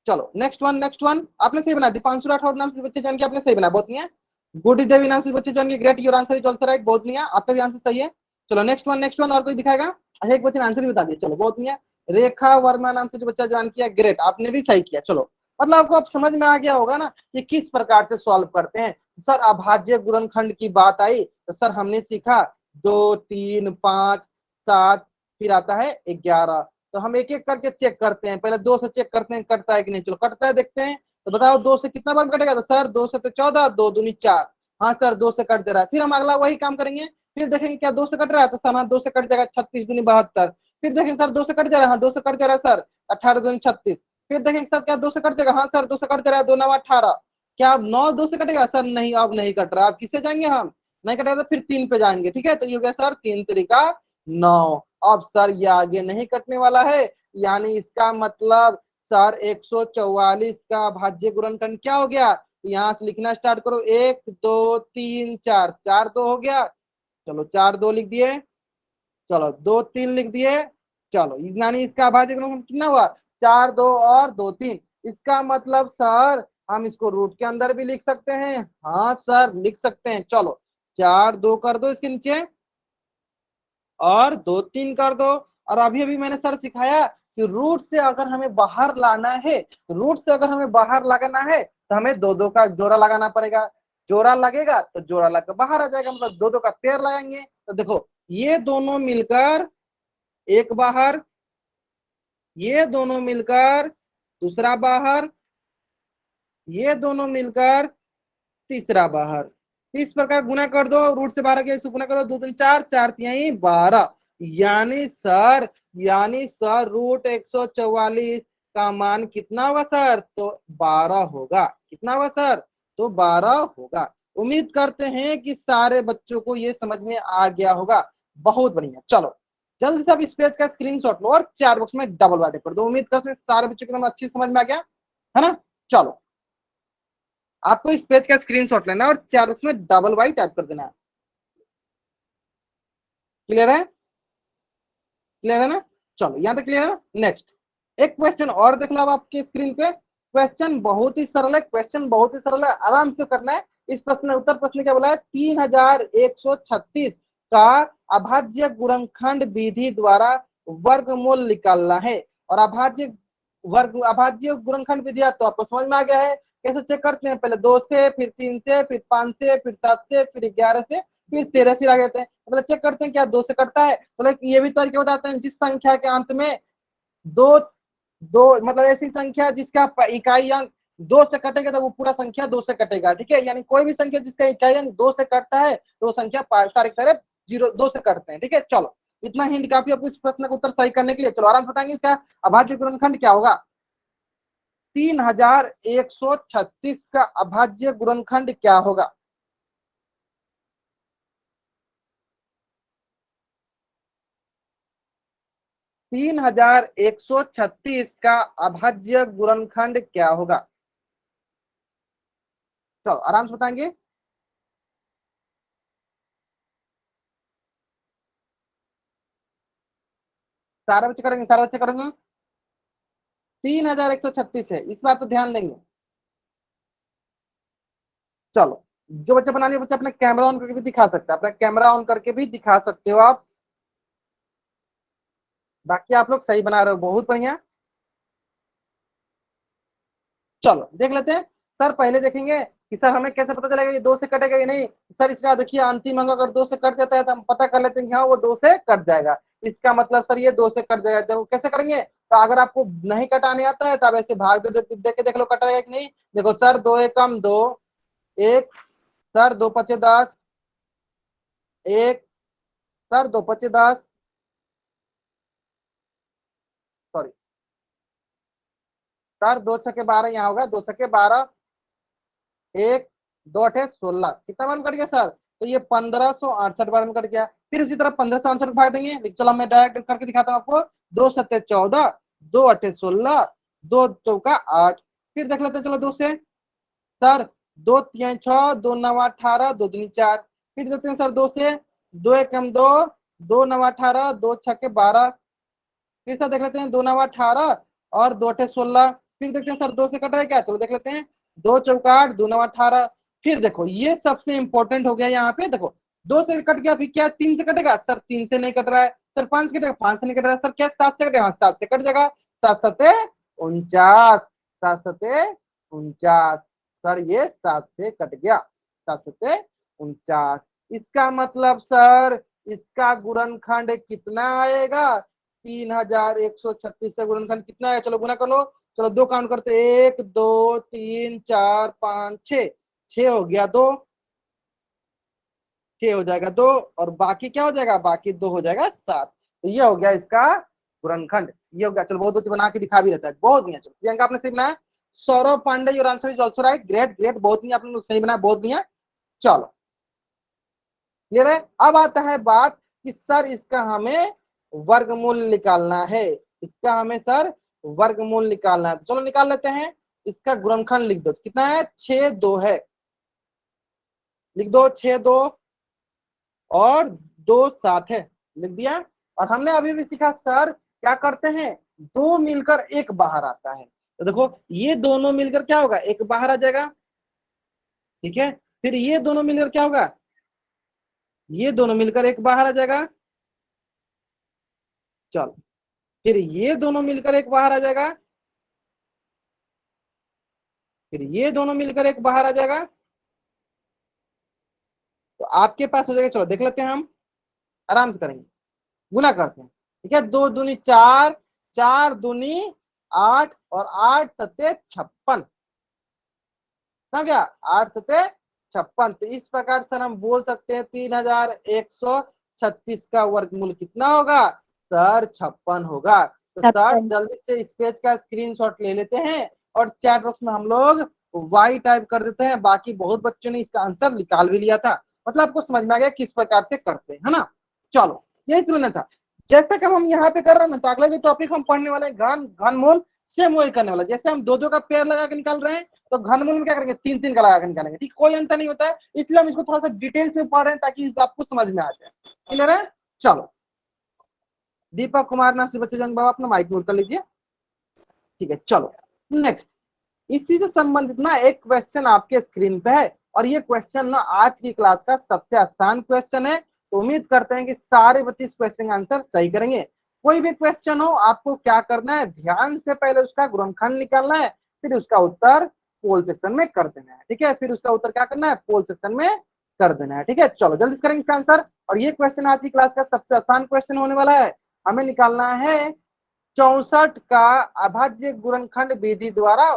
चलो नेक्स्ट वन, नेक्स्ट वन आपने सही बनाया। दीपांशु राठौर नाम से बच्चे ज्वाइन किया, आपने सही बनाया, बहुत बढ़िया। गुडी देवी नाम से बच्चे ज्वाइन किया, great, your answer is also right, बहुत बढ़िया, आपका भी आंसर सही है। चलो नेक्स्ट वन, नेक्स्ट वन और कोई दिखाएगा? अच्छा एक बच्चे ने आंसर भी बता दिया, चलो बहुत बढ़िया। रेखा वर्मा नाम से जो बच्चा ज्वाइन किया, ग्रेट, आपने भी सही किया। चलो मतलब आपको अब समझ में आ गया होगा ना कि किस प्रकार से सॉल्व करते हैं। सर अभाज्य गुणनखंड की बात आई तो सर हमने सीखा 2 3 5 7, फिर आता है 11। तो हम एक एक करके चेक करते हैं। पहले 2 से चेक करते हैं कटता है कि नहीं। चलो कटता है, देखते हैं। तो बताओ 2 से कितना बार कटेगा? तो सर 2 से तो 14, 2 दूनी 4। हाँ सर 2 से कट दे रहा है। फिर हम अगला वही काम करेंगे, फिर देखेंगे क्या 2 से कट रहा है। तो सर हाँ 2 से कट जाएगा, 36 दूनी 72। फिर देखेंगे सर 2 से कट जा रहा है, हाँ 2 से कट जा रहा है सर, 18 दूनी 36। फिर देखेंगे सर क्या 2 से कट जाएगा? हाँ सर 2 से कट जा रहा है, 2 9 18। क्या अब 9 2 से कटेगा? सर नहीं अब नहीं कट रहा। अब किससे जाएंगे हम? नहीं कटेगा तो फिर 3 पे जाएंगे। ठीक है, तो ये हो गया सर 3 तरीका 9। अब सर ये आगे नहीं कटने वाला है, यानी इसका मतलब सर 144 का भाज्य गुणनखंड क्या हो गया? यहां से लिखना स्टार्ट करो, 1 2 3 4, 4 2 हो गया। चलो 4 2 लिख दिए, चलो 2 3 लिख दिए। चलो यानी इसका भाज्य गुणनखंड कितना हुआ? 4 2 और 2 3। इसका मतलब सर हम इसको रूट के अंदर भी लिख सकते हैं। हाँ सर लिख सकते हैं। चलो 4 2 कर दो इसके नीचे और 2 3 कर दो। और अभी अभी मैंने सर सिखाया कि रूट से अगर हमें बाहर लाना है, रूट से अगर हमें बाहर लगाना है तो हमें 2 2 का जोड़ा लगाना पड़ेगा। जोड़ा लगेगा तो जोड़ा लग बाहर आ जाएगा, मतलब 2 2 का पेड़ लगाएंगे। तो देखो ये दोनों मिलकर एक बाहर, ये दोनों मिलकर दूसरा बाहर, ये दोनों मिलकर तीसरा बाहर। इस प्रकार गुना कर दो, रूट से 12 के इसको गुना करो, 2 3 4, 4 3 12, यानी सर रूट 144 का मान कितना होगा सर? तो 12 होगा। कितना होगा सर? तो 12 होगा। उम्मीद करते हैं कि सारे बच्चों को ये समझ में आ गया होगा। बहुत बढ़िया, चलो जल्दी से अब इस पेज का स्क्रीनशॉट लो और चार बॉक्स में डबल वाइट कर दो। उम्मीद करते हैं सारे बच्चों को एकदम अच्छी समझ में आ गया है ना। चलो आपको इस पेज का स्क्रीनशॉट लेना है और चार बॉक्स में डबल वाई टाइप कर देना है। क्लियर है? क्लियर है ना? चलो यहाँ तक क्लियर है ना। नेक्स्ट एक क्वेश्चन और देख लो अब आपके स्क्रीन पे। क्वेश्चन बहुत ही सरल है, क्वेश्चन बहुत ही सरल है, आराम से करना है। इस प्रश्न उत्तर प्रश्न क्या बोला है? 3136 का अभाज्य गुणनखंड विधि द्वारा वर्गमूल निकालना है। और अभाज्य गुणनखंड विधि तो आपको समझ में आ गया है। कैसे चेक करते हैं? पहले 2 से, फिर 3 से, फिर 5 से, फिर 7 से, फिर 11 से, फिर 13, फिर आगे जाते हैं। मतलब चेक करते हैं क्या 2 से कटता है। मतलब ये भी तरीके बताते हैं जिस संख्या के अंत में दो दो मतलब ऐसी संख्या जिसका इकाई अंक 2 से कटेगा तो वो पूरा संख्या 2 से कटेगा। ठीक है, यानी कोई भी संख्या जिसका इकाई अंक 2 से कटता है तो वो संख्या सारे सारे 2 से कटते हैं। ठीक है, चलो इतना हिंट काफी आपको इस प्रश्न का उत्तर सही करने के लिए। चलो आराम से बताएंगे इसका अभाज्य गुणनखंड क्या होगा। 3136 का अभाज्य गुणनखंड क्या होगा? 3136 का अभाज्य गुणनखंड क्या होगा? चलो आराम से बताएंगे। सारे बच्चे करेंगे, सारे बच्चे करेंगे। 3136 है, इस बात तो ध्यान देंगे। चलो जो बच्चे बनाने बच्चे अपना कैमरा ऑन करके भी दिखा सकते हैं, अपना कैमरा ऑन करके भी दिखा सकते हो आप। बाकी आप लोग सही बना रहे हो, बहुत बढ़िया। चलो देख लेते हैं। सर पहले देखेंगे कि सर हमें कैसे पता चलेगा ये 2 से कटेगा या नहीं। सर इसका देखिए अंतिम अंक अगर 2 से कट जाता है तो हम पता कर लेते हैं कि हाँ वो 2 से कट जाएगा। इसका मतलब सर ये 2 से कट जाएगा। तो कैसे करेंगे? तो अगर आपको नहीं कटाने आता है तो आप ऐसे भाग दे के देख लो कटाएगा कि नहीं। देखो सर 2 एकम 2, एक, सर 2 पचे 10, एक, सर 2 पचे 10, सॉरी सर 2 छके 12 यहाँ होगा, 2 छके 12, एक, 2 अठे 16, कितना बार में कट गया सर? तो ये 1568 बार में कट गया। फिर इसी तरह 1568 भाग देंगे, लेकिन चलो मैं डायरेक्ट करके दिखाता हूँ आपको। 2 सत्ते 14, 2 अठे 16, 2 चौका 8। फिर देख लेते हैं चलो 2 से। सर 2 तिहाई 6, 2 नवा 18, 2 दूनी 4। फिर देखते हैं सर 2 से। 2 एकम 2, 2 नवा 18, 2 छके 12। फिर सर देख लेते हैं 2 नवा 18 और 2 अठे 16। फिर देखते हैं सर 2 से कट रहा है क्या, तो देख लेते हैं। 2 चौका 8, 2 नवा 18। फिर देखो ये सबसे इंपॉर्टेंट हो गया यहाँ पे। देखो 2 से कट गया, फिर क्या 3 से कटेगा? सर 3 से नहीं कट रहा है। सर 5 से कटेगा? 5 से नहीं कट रहा है। सर क्या 7 से कटेगा? 7 से कट जाएगा। 7 सते 49, 7 सते 49। सर ये 7 से कट गया, 7 सते 49। इसका मतलब सर इसका गुणनखंड कितना आएगा? 3136 से गुणनखंड कितना है? चलो गुना कर लो। चलो दो काउंट करते, 1 2 3 4 5 6। 6 हो गया दो, 6 हो जाएगा दो, और बाकी क्या हो जाएगा? बाकी 2 हो जाएगा 7। तो ये हो गया इसका गुणनखंड। ये हो गया। चलो बहुत बच्चे बना के दिखा भी रहता है, बहुत बढ़िया। चलो प्रियंका आपने सही बनाया। Saurabh Pandey your answer is also right. Great great, बहुत बढ़िया, आपने सही बनाया, बहुत बढ़िया। चलो क्लियर है। अब आता है बात कि सर इसका हमें वर्गमूल निकालना है। इसका हमें सर वर्गमूल निकालना है, तो चलो निकाल लेते हैं। इसका गुणनखंड लिख दो, कितना है? 6 2 है। लिख दो 6 2 और 2 7 है। लिख दिया। और हमने अभी भी सीखा सर क्या करते हैं, दो मिलकर एक बाहर आता है। तो देखो ये दोनों मिलकर क्या होगा? एक बाहर आ जाएगा। ठीक है, फिर ये दोनों मिलकर क्या होगा? ये दोनों मिलकर एक बाहर आ जाएगा। चलो फिर ये दोनों मिलकर एक बाहर आ जाएगा। फिर ये दोनों मिलकर एक बाहर आ जाएगा। तो आपके पास हो जाएगा। चलो देख लेते हैं हम, आराम से करेंगे। गुना करते हैं। ठीक है, 2 दूनी 4, 4 दूनी 8 और 8 सत्ते 56। समझ गया? 8 सत्ते 56। तो इस प्रकार से हम बोल सकते हैं 3136 का वर्गमूल कितना होगा सर 56 होगा। तो सर
56।
जल्दी से इस पेज का स्क्रीनशॉट ले लेते हैं और चैट बॉक्स में हम लोग वाई टाइप कर देते हैं। बाकी बहुत बच्चों ने इसका आंसर निकाल भी लिया था, मतलब आपको समझ में आ गया किस प्रकार से करते हैं, है ना। चलो यही समझना था। जैसे कि हम यहाँ पे कर रहे हैं ना, तो अगला जो टॉपिक हम पढ़ने वाले हैं घन घनमूल, सेम वही करने वाला। जैसे हम दो दो का पेयर लगा के निकाल रहे हैं, तो घनमूल में क्या करेंगे तीन तीन का लगा के निकालेंगे, ठीक, कोई अंतर नहीं होता है। इसलिए हम इसको थोड़ा सा डिटेल से पढ़ रहे हैं ताकि आपको समझ में आ जाए। क्लियर है। चलो दीपक कुमार नाम से बच्चे जंग बाबा अपना माइक म्यूट कर लीजिए। ठीक है चलो नेक्स्ट, इसी से संबंधित ना एक क्वेश्चन आपके स्क्रीन पे है, और ये क्वेश्चन ना आज की क्लास का सबसे आसान क्वेश्चन है। तो उम्मीद करते हैं कि सारे बच्चे इस क्वेश्चन का आंसर सही करेंगे। कोई भी क्वेश्चन हो आपको क्या करना है, ध्यान से पहले उसका गुणनखंड निकालना है, फिर उसका उत्तर पोल सेक्शन में कर देना है, ठीक है। फिर उसका उत्तर क्या करना है पोल सेक्शन में कर देना है, ठीक है। चलो जल्दी से करेंगे इसका आंसर। और ये क्वेश्चन आज की क्लास का सबसे आसान क्वेश्चन होने वाला है। हमें निकालना है 64 का अभाज्य गुणनखंड विधि द्वारा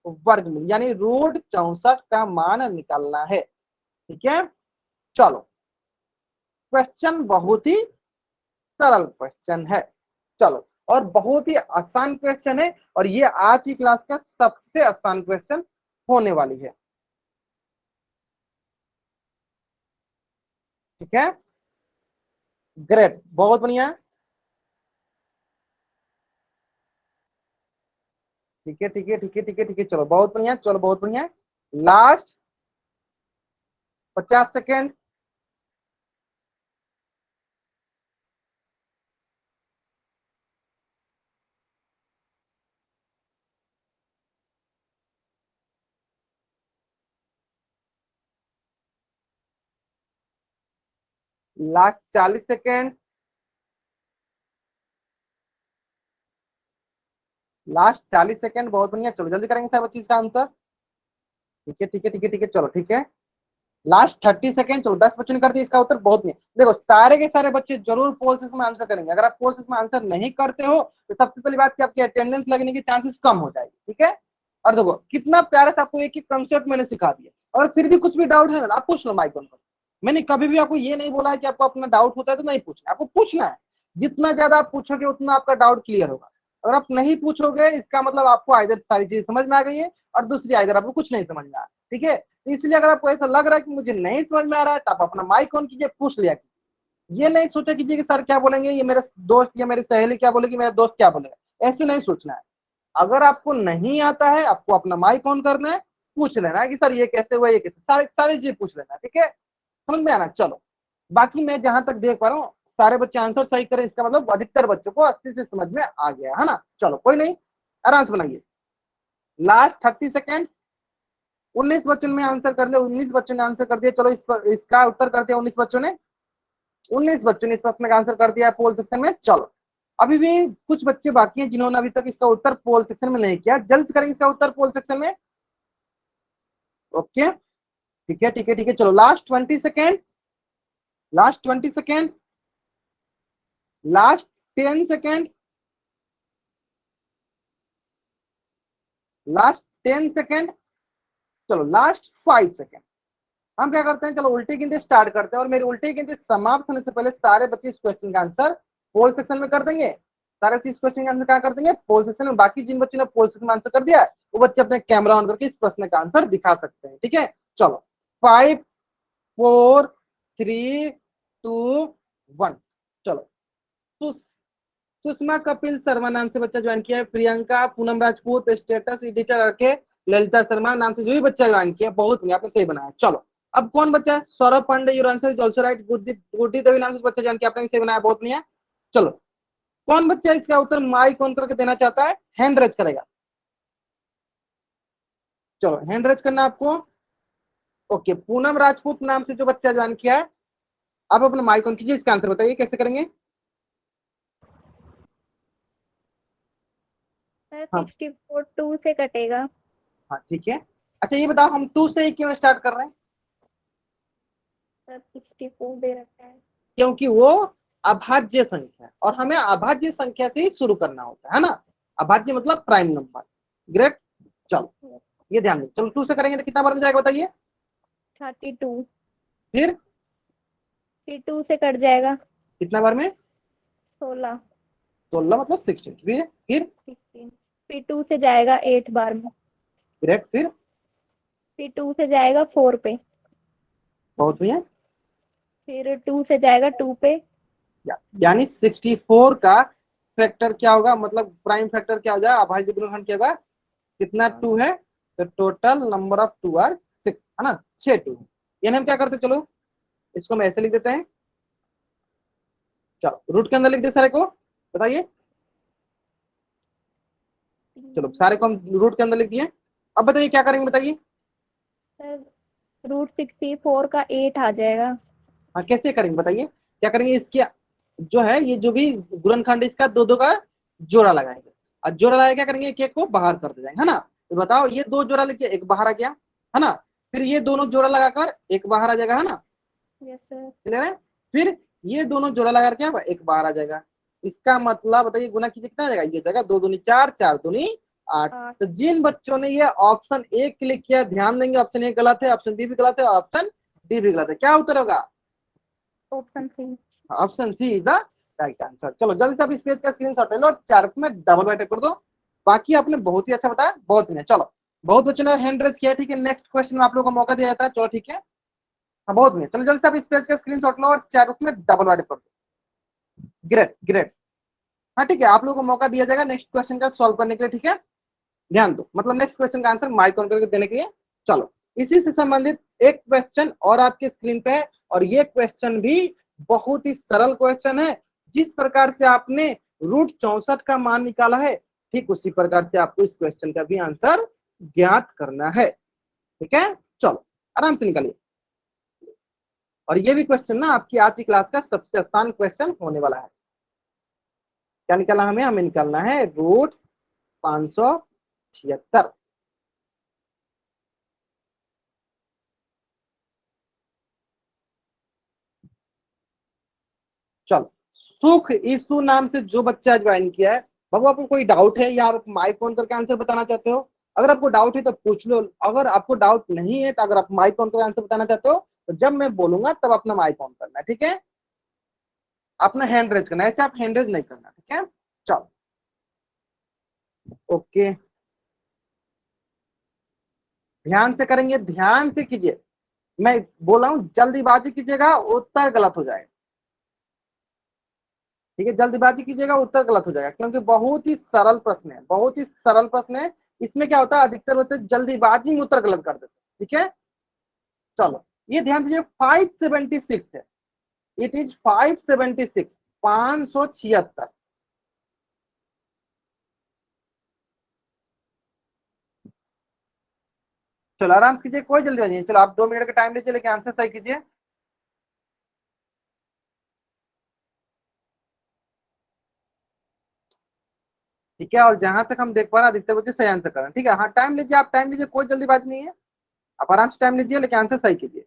वर्गमूल, यानी रूट 64 का मान निकालना है, ठीक है। चलो क्वेश्चन बहुत ही सरल क्वेश्चन है, चलो, और बहुत ही आसान क्वेश्चन है, और ये आज की क्लास का सबसे आसान क्वेश्चन होने वाली है, ठीक है। ग्रेट, बहुत बढ़िया। ठीक है ठीक है ठीक है ठीक है ठीक है, चलो बहुत बढ़िया, चलो बहुत बढ़िया। Last 50 second. Last 40 second. Last 40 second, बहुत बढ़िया, चलो जल्दी करेंगे सब चीज का आंसर। ठीक है ठीक है ठीक है ठीक है, चलो ठीक है। लास्ट 30 सेकेंड, चलो 10 बच्चों ने कर दिया इसका उत्तर, बहुत नहीं। देखो सारे के सारे बच्चे जरूर पोल सेक्शन में आंसर करेंगे। अगर आप पोल सेक्शन में आंसर नहीं करते हो तो सबसे पहली बात कि आपकी अटेंडेंस लगने की चांसेस कम हो जाएगी, ठीक है। और देखो कितना प्यारा से आपको एक एक कंसेप्ट मैंने सिखा दिया। और फिर भी कुछ भी डाउट है ना, आप पूछ लो माइक ऑन कर। मैंने कभी भी आपको ये नहीं बोला है कि आपको अपना डाउट होता है तो नहीं पूछना, आपको पूछना है। जितना ज्यादा आप पूछोगे उतना आपका डाउट क्लियर होगा। अगर आप नहीं पूछोगे इसका मतलब आपको आइदर सारी चीज समझ में आ गई है, और दूसरी आइदर आपको कुछ नहीं समझ में आ रहा, ठीक है। तो इसलिए अगर आपको ऐसा लग रहा है कि मुझे नहीं समझ में आ रहा है तो आप अपना माइक ऑन कीजिए, पूछ लिया कीजिए। ये नहीं सोचा कीजिए कि सर क्या बोलेंगे, ये मेरे दोस्त या मेरी सहेली क्या बोलेगी, मेरा दोस्त क्या बोलेगा, ऐसे नहीं सोचना है। अगर आपको नहीं आता है आपको अपना माइक ऑन करना है, पूछ लेना है कि सर ये कैसे हुआ, ये कैसे, सारी सारी चीज पूछ लेना है, ठीक है। समझ में आना। चलो बाकी मैं जहां तक देख पा रहा हूँ सारे बच्चे आंसर सही करें, इसका मतलब अधिकतर बच्चों को 80 से समझ में आ गया है ना। चलो कोई नहीं, आराम से बनाइए। Last 30 second. 19 बच्चों ने आंसर कर दिया, 19 बच्चों ने आंसर कर दिया। चलो इसका उत्तर कर दिया 19 बच्चों ने। 19 बच्चों ने इस प्रश्न का आंसर कर दिया पोल सेक्शन में। चलो अभी भी कुछ बच्चे बाकी हैं जिन्होंने अभी तक इसका उत्तर पोल सेक्शन में नहीं किया, जल्द से करेंगे इसका उत्तर पोल सेक्शन में। ओके ठीक है ठीक है ठीक है, चलो last 20 second. Last 20 second. Last 10 second. Last 10 second. चलो लास्ट 5 सेकेंड। हम क्या करते हैं, चलो उल्टी गिनती स्टार्ट करते हैं, और मेरी उल्टी गिनती समाप्त होने से पहले सारे बच्चे इस क्वेश्चन का आंसर पोल सेक्शन में कर देंगे। सारे बच्चे इस क्वेश्चन का आंसर क्या कर देंगे पोल सेक्शन में। बाकी जिन बच्चों ने पोल सेक्शन में आंसर कर दिया वो बच्चे अपने कैमरा ऑन करके इस प्रश्न का आंसर दिखा सकते हैं, ठीक है। चलो 5 4 3 2 1। चलो सुषमा कपिल शर्मा नाम से बच्चा ज्वाइन किया है। प्रियंका पूनम राजपूत स्टेटस एडिटर रखे। ललिता शर्मा नाम से जो भी बच्चा ज्वाइन किया, बहुत आपने सही बनाया। चलो अब कौन बच्चा है, Saurabh Pandey, your answer is also right. Guddi Devi नाम से बच्चा ज्वाइन किया, आपने भी सही बनाया, बहुत बढ़िया। चलो कौन बच्चा इसका उत्तर माइक ऑन करके देना चाहता है, हैंड रेज करेगा। चलो हैंड रेज करना आपको। ओके पूनम राजपूत नाम से जो बच्चा ज्वाइन किया है, आप अपना माइक ऑन कीजिए, इसका आंसर बताइए कैसे करेंगे।
सर
हाँ
64 2 से कटेगा।
हाँ ठीक है। अच्छा ये बताओ हम 2 से ही क्यों स्टार्ट कर रहे हैं।
सर 64 दे रखा है।
क्योंकि वो अभाज्य संख्या है, और हमें अभाज्य संख्या से ही शुरू करना होता है ना। अभाज्य मतलब प्राइम नंबर। ग्रेट। चलो ये ध्यान दो। चलो 2 से करेंगे तो कितना बन जाएगा बताइए।
32।
फिर
फिर 2 से कट जाएगा
कितना बार में?
16।
16 मतलब 16। फिर
16। फिर 2 से जाएगा 8 बार में।
ग्रेट।
फिर 2 से जाएगा 4 पे।
बहुत बढ़िया।
फिर 2 से जाएगा 2 पे।
यानी 64 का फैक्टर क्या होगा, मतलब प्राइम फैक्टर क्या हो जाएगा, अभाज्य गुणनखंड क्या होगा, कितना
हाँ।
2 है, तो टोटल नंबर ऑफ 2 आर 6, है ना, 6 2। यानी हम क्या करते, चलो इसको हम ऐसे लिख देते हैं। चलो रूट के अंदर लिख दे सारे को, बताइए। चलो सारे को हम रूट के अंदर लिख दिए। अब बताइए क्या करेंगे, बताइए।
सर √64 का 8 आ जाएगा।
हाँ कैसे करेंगे बताइए, क्या करेंगे, इसके जो है ये जो भी गुणनखंड इसका दो दो का जोड़ा लगाएंगे, और जोड़ा लगा क्या करेंगे, एक एक को बाहर कर दे जाएंगे, है ना। तो बताओ ये दो जोड़ा लेके एक बाहर आ गया, है ना। फिर ये दोनों जोड़ा लगाकर एक बाहर आ जाएगा, है ना।
Yes sir.
क्लियर है। फिर ये दोनों जोड़ा लगा क्या होगा, एक बाहर आ जाएगा। इसका मतलब बताइए गुना कीजिए कितना आ जाएगा, ये जाएगा 2 दूनी 4, 4 दूनी 8।
आठ।
तो जिन बच्चों ने ये ऑप्शन ए क्लिक किया, ध्यान देंगे ऑप्शन ए गलत है, ऑप्शन बी भी गलत है, ऑप्शन डी भी गलत है। क्या उत्तर होगा?
Option C.
Option C is the right answer. चलो जल्दी से आप इस पेज का स्क्रीनशॉट ले लो और चार्ट में डबल बाइट कर दो। बाकी आपने बहुत ही अच्छा बताया, बहुत ही चलो, बहुत बच्चों ने हैंड रेज किया, ठीक है। नेक्स्ट क्वेश्चन में आप लोगों को मौका दिया जाता है, चलो ठीक है। हाँ बहुत नहीं, चलो जल्दी से आप इस पेज का स्क्रीनशॉट लो और चार्ट में डबल बाइट कर दो। Great great. हाँ ठीक है, आप लोगों को मौका दिया जाएगा नेक्स्ट क्वेश्चन का सॉल्व करने के लिए, ठीक है। ध्यान दो, मतलब नेक्स्ट क्वेश्चन का आंसर माइक ऑन करके देने के लिए। चलो इसी से संबंधित एक क्वेश्चन और आपके स्क्रीन पे है, और ये क्वेश्चन भी बहुत ही सरल क्वेश्चन है। जिस प्रकार से आपने √64 का मान निकाला है, ठीक उसी प्रकार से आपको इस क्वेश्चन का भी आंसर ज्ञात करना है, ठीक है। चलो आराम से निकालिए। और ये भी क्वेश्चन ना आपकी आज की क्लास का सबसे आसान क्वेश्चन होने वाला है। क्या निकालना हमें निकालना है √576। चलो सुख ईसु नाम से जो बच्चा ज्वाइन किया है, बाबू आपको कोई डाउट है या आप माइक ऑन करके आंसर बताना चाहते हो? अगर आपको डाउट है तो पूछ लो, अगर आपको डाउट नहीं है तो अगर आप माइक ऑन करके आंसर बताना चाहते हो तो जब मैं बोलूंगा तब अपना माइक ऑन करना है, ठीक है। अपना हैंड रेज करना है, ऐसे आप हैंड रेज नहीं करना, ठीक है। चलो ओके, ध्यान से करेंगे, ध्यान से कीजिए। मैं बोल रहा हूँ जल्दीबाजी कीजिएगा उत्तर गलत हो जाएगा, ठीक है। जल्दीबाजी कीजिएगा उत्तर गलत हो जाएगा, क्योंकि बहुत ही सरल प्रश्न है, बहुत ही सरल प्रश्न है। इसमें क्या होता है, अधिकतर बच्चे जल्दीबाजी में उत्तर गलत कर देते हैं, ठीक है। चलो ये ध्यान दीजिए, 576 है, इट इज 576, 576। चलो आराम से कीजिए, कोई जल्दीबाजी नहीं, चलो आप 2 मिनट का टाइम लीजिए लेकिन आंसर सही कीजिए। ठीक है, और जहां तक हम देख पा रहे हैं अधिकतर बच्चे सही आंसर कर रहे हैं, ठीक है। हाँ टाइम लीजिए, आप टाइम लीजिए, कोई जल्दीबाजी नहीं है, आप आराम से टाइम लीजिए लेकिन आंसर सही कीजिए।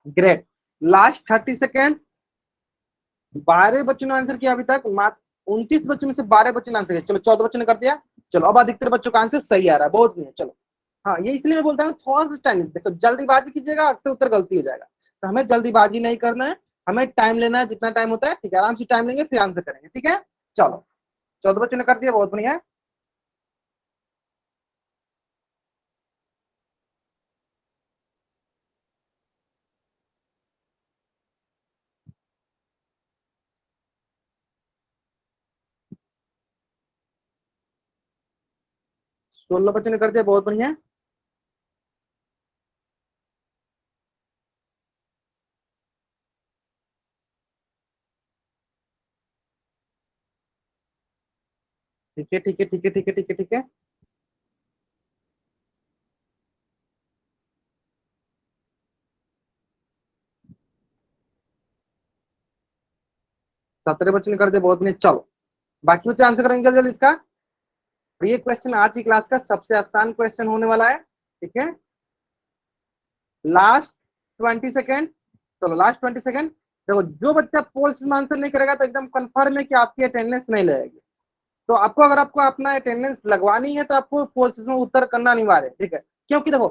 Great, last 30 second. 12 बच्चों ने आंसर किया अभी तक, मात्र 29 बच्चों में से 12 बच्चों ने आंसर किया, चलो 14 बच्चों ने कर दिया। चलो अब अधिकतर बच्चों का आंसर सही आ रहा है, बहुत नहीं है। चलो हाँ, ये इसलिए मैं बोलता हूँ थोड़ा सा टाइम देखो, जल्दीबाजी कीजिएगा अक्सर उत्तर गलती हो जाएगा। तो हमें जल्दीबाजी नहीं करना है, हमें टाइम लेना है, जितना टाइम होता है, ठीक है। आराम से टाइम लेंगे फिर आंसर करेंगे, ठीक है। चलो 14 बच्चों ने कर दिया, बहुत बढ़िया। 16 बच्चों ने कर दिया, बहुत बढ़िया। ठीक है ठीक है ठीक है ठीक है ठीक है ठीक है। सत्रह बच्चों ने कर दिया, बहुत नहीं। चलो बाकी बच्चे आंसर करेंगे जल्दी जल्दी इसका। और ये क्वेश्चन आज की क्लास का सबसे आसान क्वेश्चन होने वाला है, ठीक है। लास्ट 20 सेकेंड, चलो लास्ट 20 सेकेंड। देखो जो बच्चा पोल सिस्टम आंसर नहीं करेगा तो एकदम कंफर्म है कि आपकी अटेंडेंस नहीं लगेगी। तो आपको अगर आपको अपना अटेंडेंस लगवानी है तो आपको पोल सिस्टम में उत्तर करना अनिवार्य है, ठीक है। क्योंकि देखो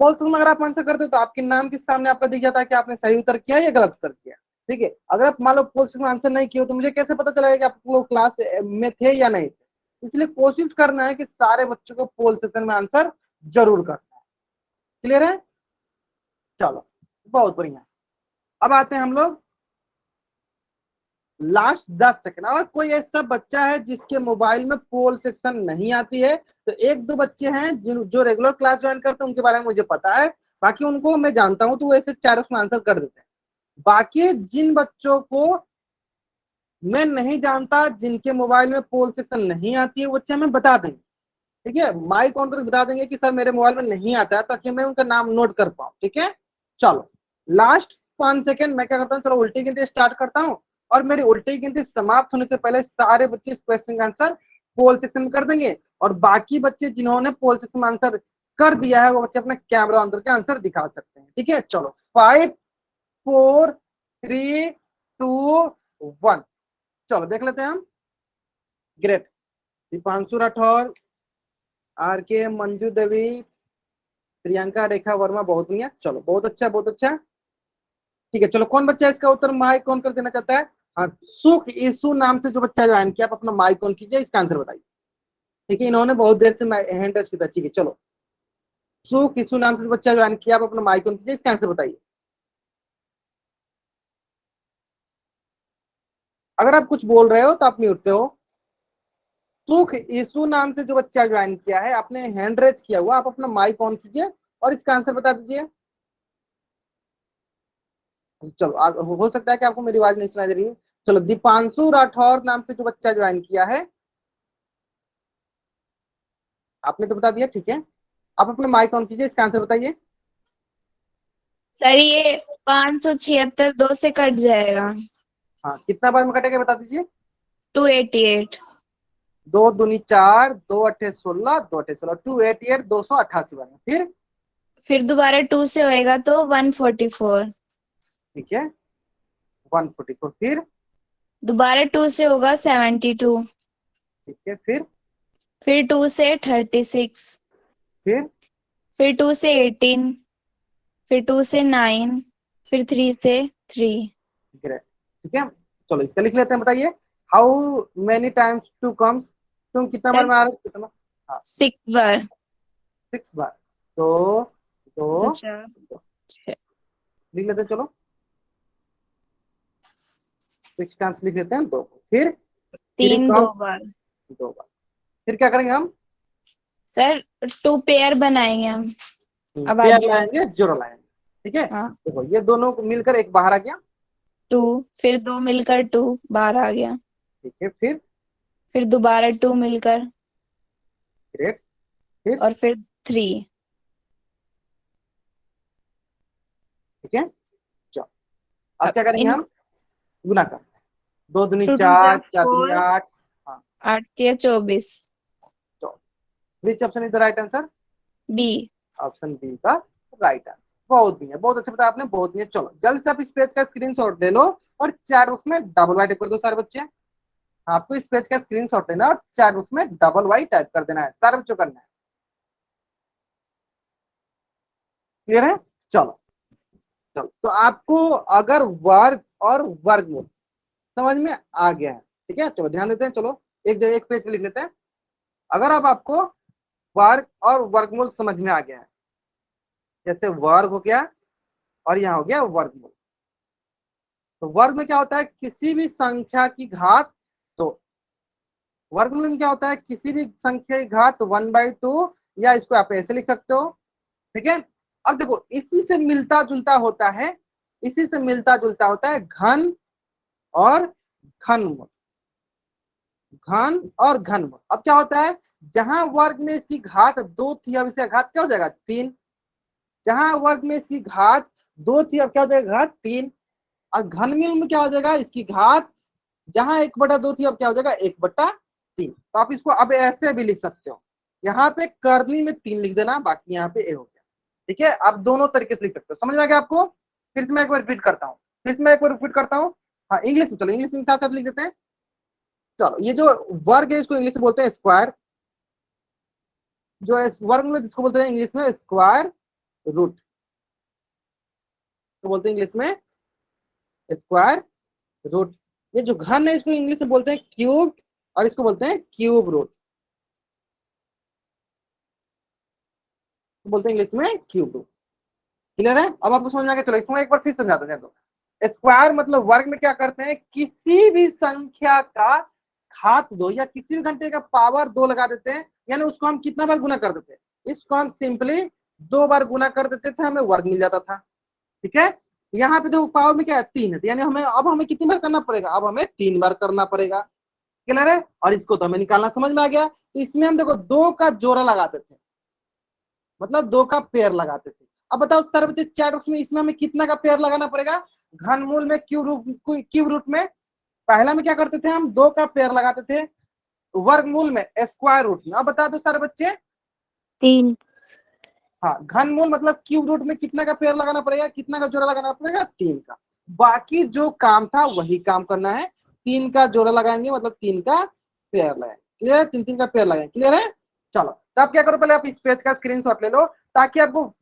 पोल सिस्टम में अगर आप आंसर करते हो तो आपके नाम के सामने आपका दिख जाता है कि आपने सही उत्तर किया या गलत उत्तर किया, ठीक है। अगर आप मान लो पोल सिस्टम में आंसर नहीं किए तो मुझे कैसे पता चलेगा कि आप लोग क्लास में थे या नहीं थे। इसलिए कोशिश करना है कि सारे बच्चों को पोल सेशन में आंसर जरूर करना है। क्लियर है? चलो बहुत बढ़िया। अब आते हैं हम लोग लास्ट 10 सेकंड। अगर कोई ऐसा बच्चा है जिसके मोबाइल में पोल सेक्शन नहीं आती है तो एक दो बच्चे हैं जो रेगुलर क्लास ज्वाइन करते हैं, उनके बारे में मुझे पता है, बाकी उनको मैं जानता हूं तो वो ऐसे चारों में आंसर कर देते हैं। बाकी जिन बच्चों को मैं नहीं जानता, जिनके मोबाइल में पोल सेक्शन नहीं आती है, वो बच्चे हमें बता देंगे, ठीक है। माइक ऑन करके बता देंगे कि सर मेरे मोबाइल में नहीं आता है, ताकि मैं उनका नाम नोट कर पाऊँ, ठीक है। चलो लास्ट 5 सेकंड मैं क्या करता हूँ, चलो उल्टी गिनती स्टार्ट करता हूँ। और मेरी उल्टी गिनती समाप्त होने से पहले सारे बच्चे इस क्वेश्चन का आंसर पोल सेक्शन में कर देंगे। और बाकी बच्चे जिन्होंने पोल सेक्शन में आंसर कर दिया है वो बच्चे अपना कैमरा ऑन करके आंसर दिखा सकते हैं, ठीक है। चलो 5 4 3 2 1, चलो देख लेते हैं हम। ग्रेट। दीपांशु राठौर, आर के, मंजू देवी, प्रियंका रेखा वर्मा, बहुत बढ़िया। चलो बहुत अच्छा बहुत अच्छा, ठीक है। चलो कौन बच्चा इसका उत्तर माइक ऑन कर देना चाहता है? हाँ, सुख ईसु नाम से जो बच्चा ज्वाइन किया, आप अपना माइक ऑन कीजिए, इसका आंसर बताइए, ठीक है। इन्होंने बहुत देर से हैंड रेस किया, ठीक है। चलो सुख ईसु नाम से जो बच्चा ज्वाइन किया, आप अपना माइक ऑन कीजिए, इसका आंसर बताइए। अगर आप कुछ बोल रहे हो तो आप म्यूट पे हो। सुख ईसु नाम से जो बच्चा ज्वाइन किया है, आपने हैंड रेज किया हुआ, आप अपना माइक ऑन कीजिए और इसका आंसर बता दीजिए। चलो हो सकता है कि आपको मेरी आवाज नहीं सुनाई दे रही है। चलो दीपांशु राठौर नाम से जो बच्चा ज्वाइन किया है, आपने तो बता दिया, ठीक है। आप अपना माइक ऑन कीजिए, इसका आंसर बताइए।
सर ये 576 2 से कट जाएगा।
हाँ कितना बार में कटेगा बता दीजिए।
288।
दो दूनी चार, दो अट्ठे 16, दो अट्ठे 16, 288, 288 बार में।
फिर दोबारा 2 से होएगा तो 144।
ठीक है 144,
दोबारा 2 से होगा 72।
ठीक है
फिर 2 से 36।
फिर
फिर 2 से 18। फिर 2 से 9। फिर 3 से 3।
ग्रेट, ठीक है। चलो इसका लिख लेते हैं, बताइए। How many times two comes, तुम कितना बार
सर
में आ रहे हो, कितना? हाँ
6 बार।
6 बार। दो
तो
दो
4
दो,
6।
लिख लेते हैं चलो। 6 टाइम्स लिख लेते हैं, दो। फिर
3
कम
2 बार।
2 बार। फिर क्या करेंगे हम?
सर 2 पेयर बनाएंगे हम। अब
पेयर
आज
लाएंगे, जोड़ा लाएंगे, ठीक है।
हाँ
देखो ये दोनों को मिलकर एक बाहर आ गया,
2। फिर 2 मिलकर 2 बाहर आ गया।
ठीक है।
फिर दोबारा 2 मिलकर
ग्रेट, फिर
और फिर 3।
ठीक है। चलो अब
अब
क्या करेंगे
इन
हम? गुना करते हैं। दो दूनी
2 2
चार,
जा
चार दूनी
4।
आठ। हाँ
8 या 24।
तो which option is the right answer?
B.
Option B का राइट आंसर। बहुत बढ़िया, बहुत अच्छा बताया आपने, बहुत बढ़िया। चलो जल्द से आप इस पेज का स्क्रीनशॉट ले लो और चार बुक्स में डबल वाई टाइप कर दो सारे बच्चे। आपको इस पेज का स्क्रीनशॉट लेना और चार बुक्स में डबल वाई टाइप कर देना है, सारे बच्चों करना है। क्लियर है? चलो चलो तो आपको अगर वर्ग और वर्गमूल समझ में आ गया है, ठीक है, चलो ध्यान देते हैं। चलो एक पेज पे लिख लेते हैं। अगर अब आपको वर्ग और वर्गमूल समझ में आ गया है, जैसे वर्ग हो गया और यहाँ हो गया वर्गमूल। तो वर्ग में क्या होता है? किसी भी संख्या की घात। तो वर्गमूल में क्या होता है? किसी भी संख्या की घात 1/2, या इसको आप ऐसे लिख सकते हो, ठीक है। अब देखो इसी से मिलता जुलता होता है, इसी से मिलता जुलता होता है घन और घनमूल। घन और घनमूल। अब क्या होता है, जहां वर्ग में इसकी घात 2 थी, अब इसका घात क्या हो जाएगा 3। जहां वर्ग में इसकी घात 2 थी, अब क्या हो जाएगा घात 3। और घनमूल में क्या हो जाएगा, इसकी घात जहां 1/2 थी, अब क्या हो जाएगा 1/3। तो आप इसको अब ऐसे भी लिख सकते हो, यहाँ पे करनी में 3 लिख देना, बाकी यहाँ पे ए हो गया। ठीक है, आप दोनों तरीके से लिख सकते हो। समझ में आ गया आपको? फिर से मैं एक बार रिपीट करता हूँ, फिर से मैं एक बार रिपीट करता हूँ। हाँ इंग्लिश में, चलो इंग्लिश में साथ साथ लिख देते हैं। चलो, ये जो वर्ग है इसको इंग्लिश में बोलते हैं स्क्वायर। जो वर्ग में जिसको बोलते हैं इंग्लिश में स्क्वायर रूट, तो बोलते हैं इंग्लिश में स्क्वायर रूट। ये जो घन है इसको इंग्लिश में बोलते हैं क्यूब, और इसको बोलते हैं क्यूब रूट, तो बोलते हैं इंग्लिश में क्यूब रूट। क्लियर है? अब आपको समझ में आ गया? चलो इसमें एक बार फिर समझाते हैं। तो स्क्वायर मतलब वर्ग में क्या करते हैं, किसी भी संख्या का घात 2 या किसी भी घंटे का पावर 2 लगा देते हैं, यानी उसको हम कितना बार गुना कर देते हैं, इसको हम सिंपली 2 बार गुना कर देते थे, हमें वर्ग मिल जाता था। ठीक है, यहाँ पे जो पावर में क्या है 3 है, यानी हमें कितनी बार करना पड़ेगा, अब हमें 3 बार करना पड़ेगा। क्लियर है? और इसको तो हमें निकालना समझ में आ गया। तो इसमें हम देखो 2 का जोड़ा लगाते थे, मतलब 2 का पेयर लगाते थे। अब बताओ सर बच्चे चैट बॉक्स में, इसमें हमें कितना का पेयर लगाना पड़ेगा, घनमूल में क्यूब रूट में पहला में क्या करते थे, हम 2 का पेयर लगाते थे, वर्गमूल में स्क्वायर रूट में। अब बता दो सारे बच्चे,
3।
हाँ घनमूल मतलब क्यूब रूट में कितना का पेयर लगाना पड़ेगा, कितना का जोड़ा लगाना पड़ेगा 3 का। बाकी जो काम था वही काम करना है, 3 का जोड़ा लगाएंगे मतलब 3 का पेयर लगाएंगे। क्लियर है? 3 3 का पेयर लगाएंगे। क्लियर है? चलो, तो आप क्या करो, पहले आप इस पेज का स्क्रीनशॉट ले लो, ताकि आपको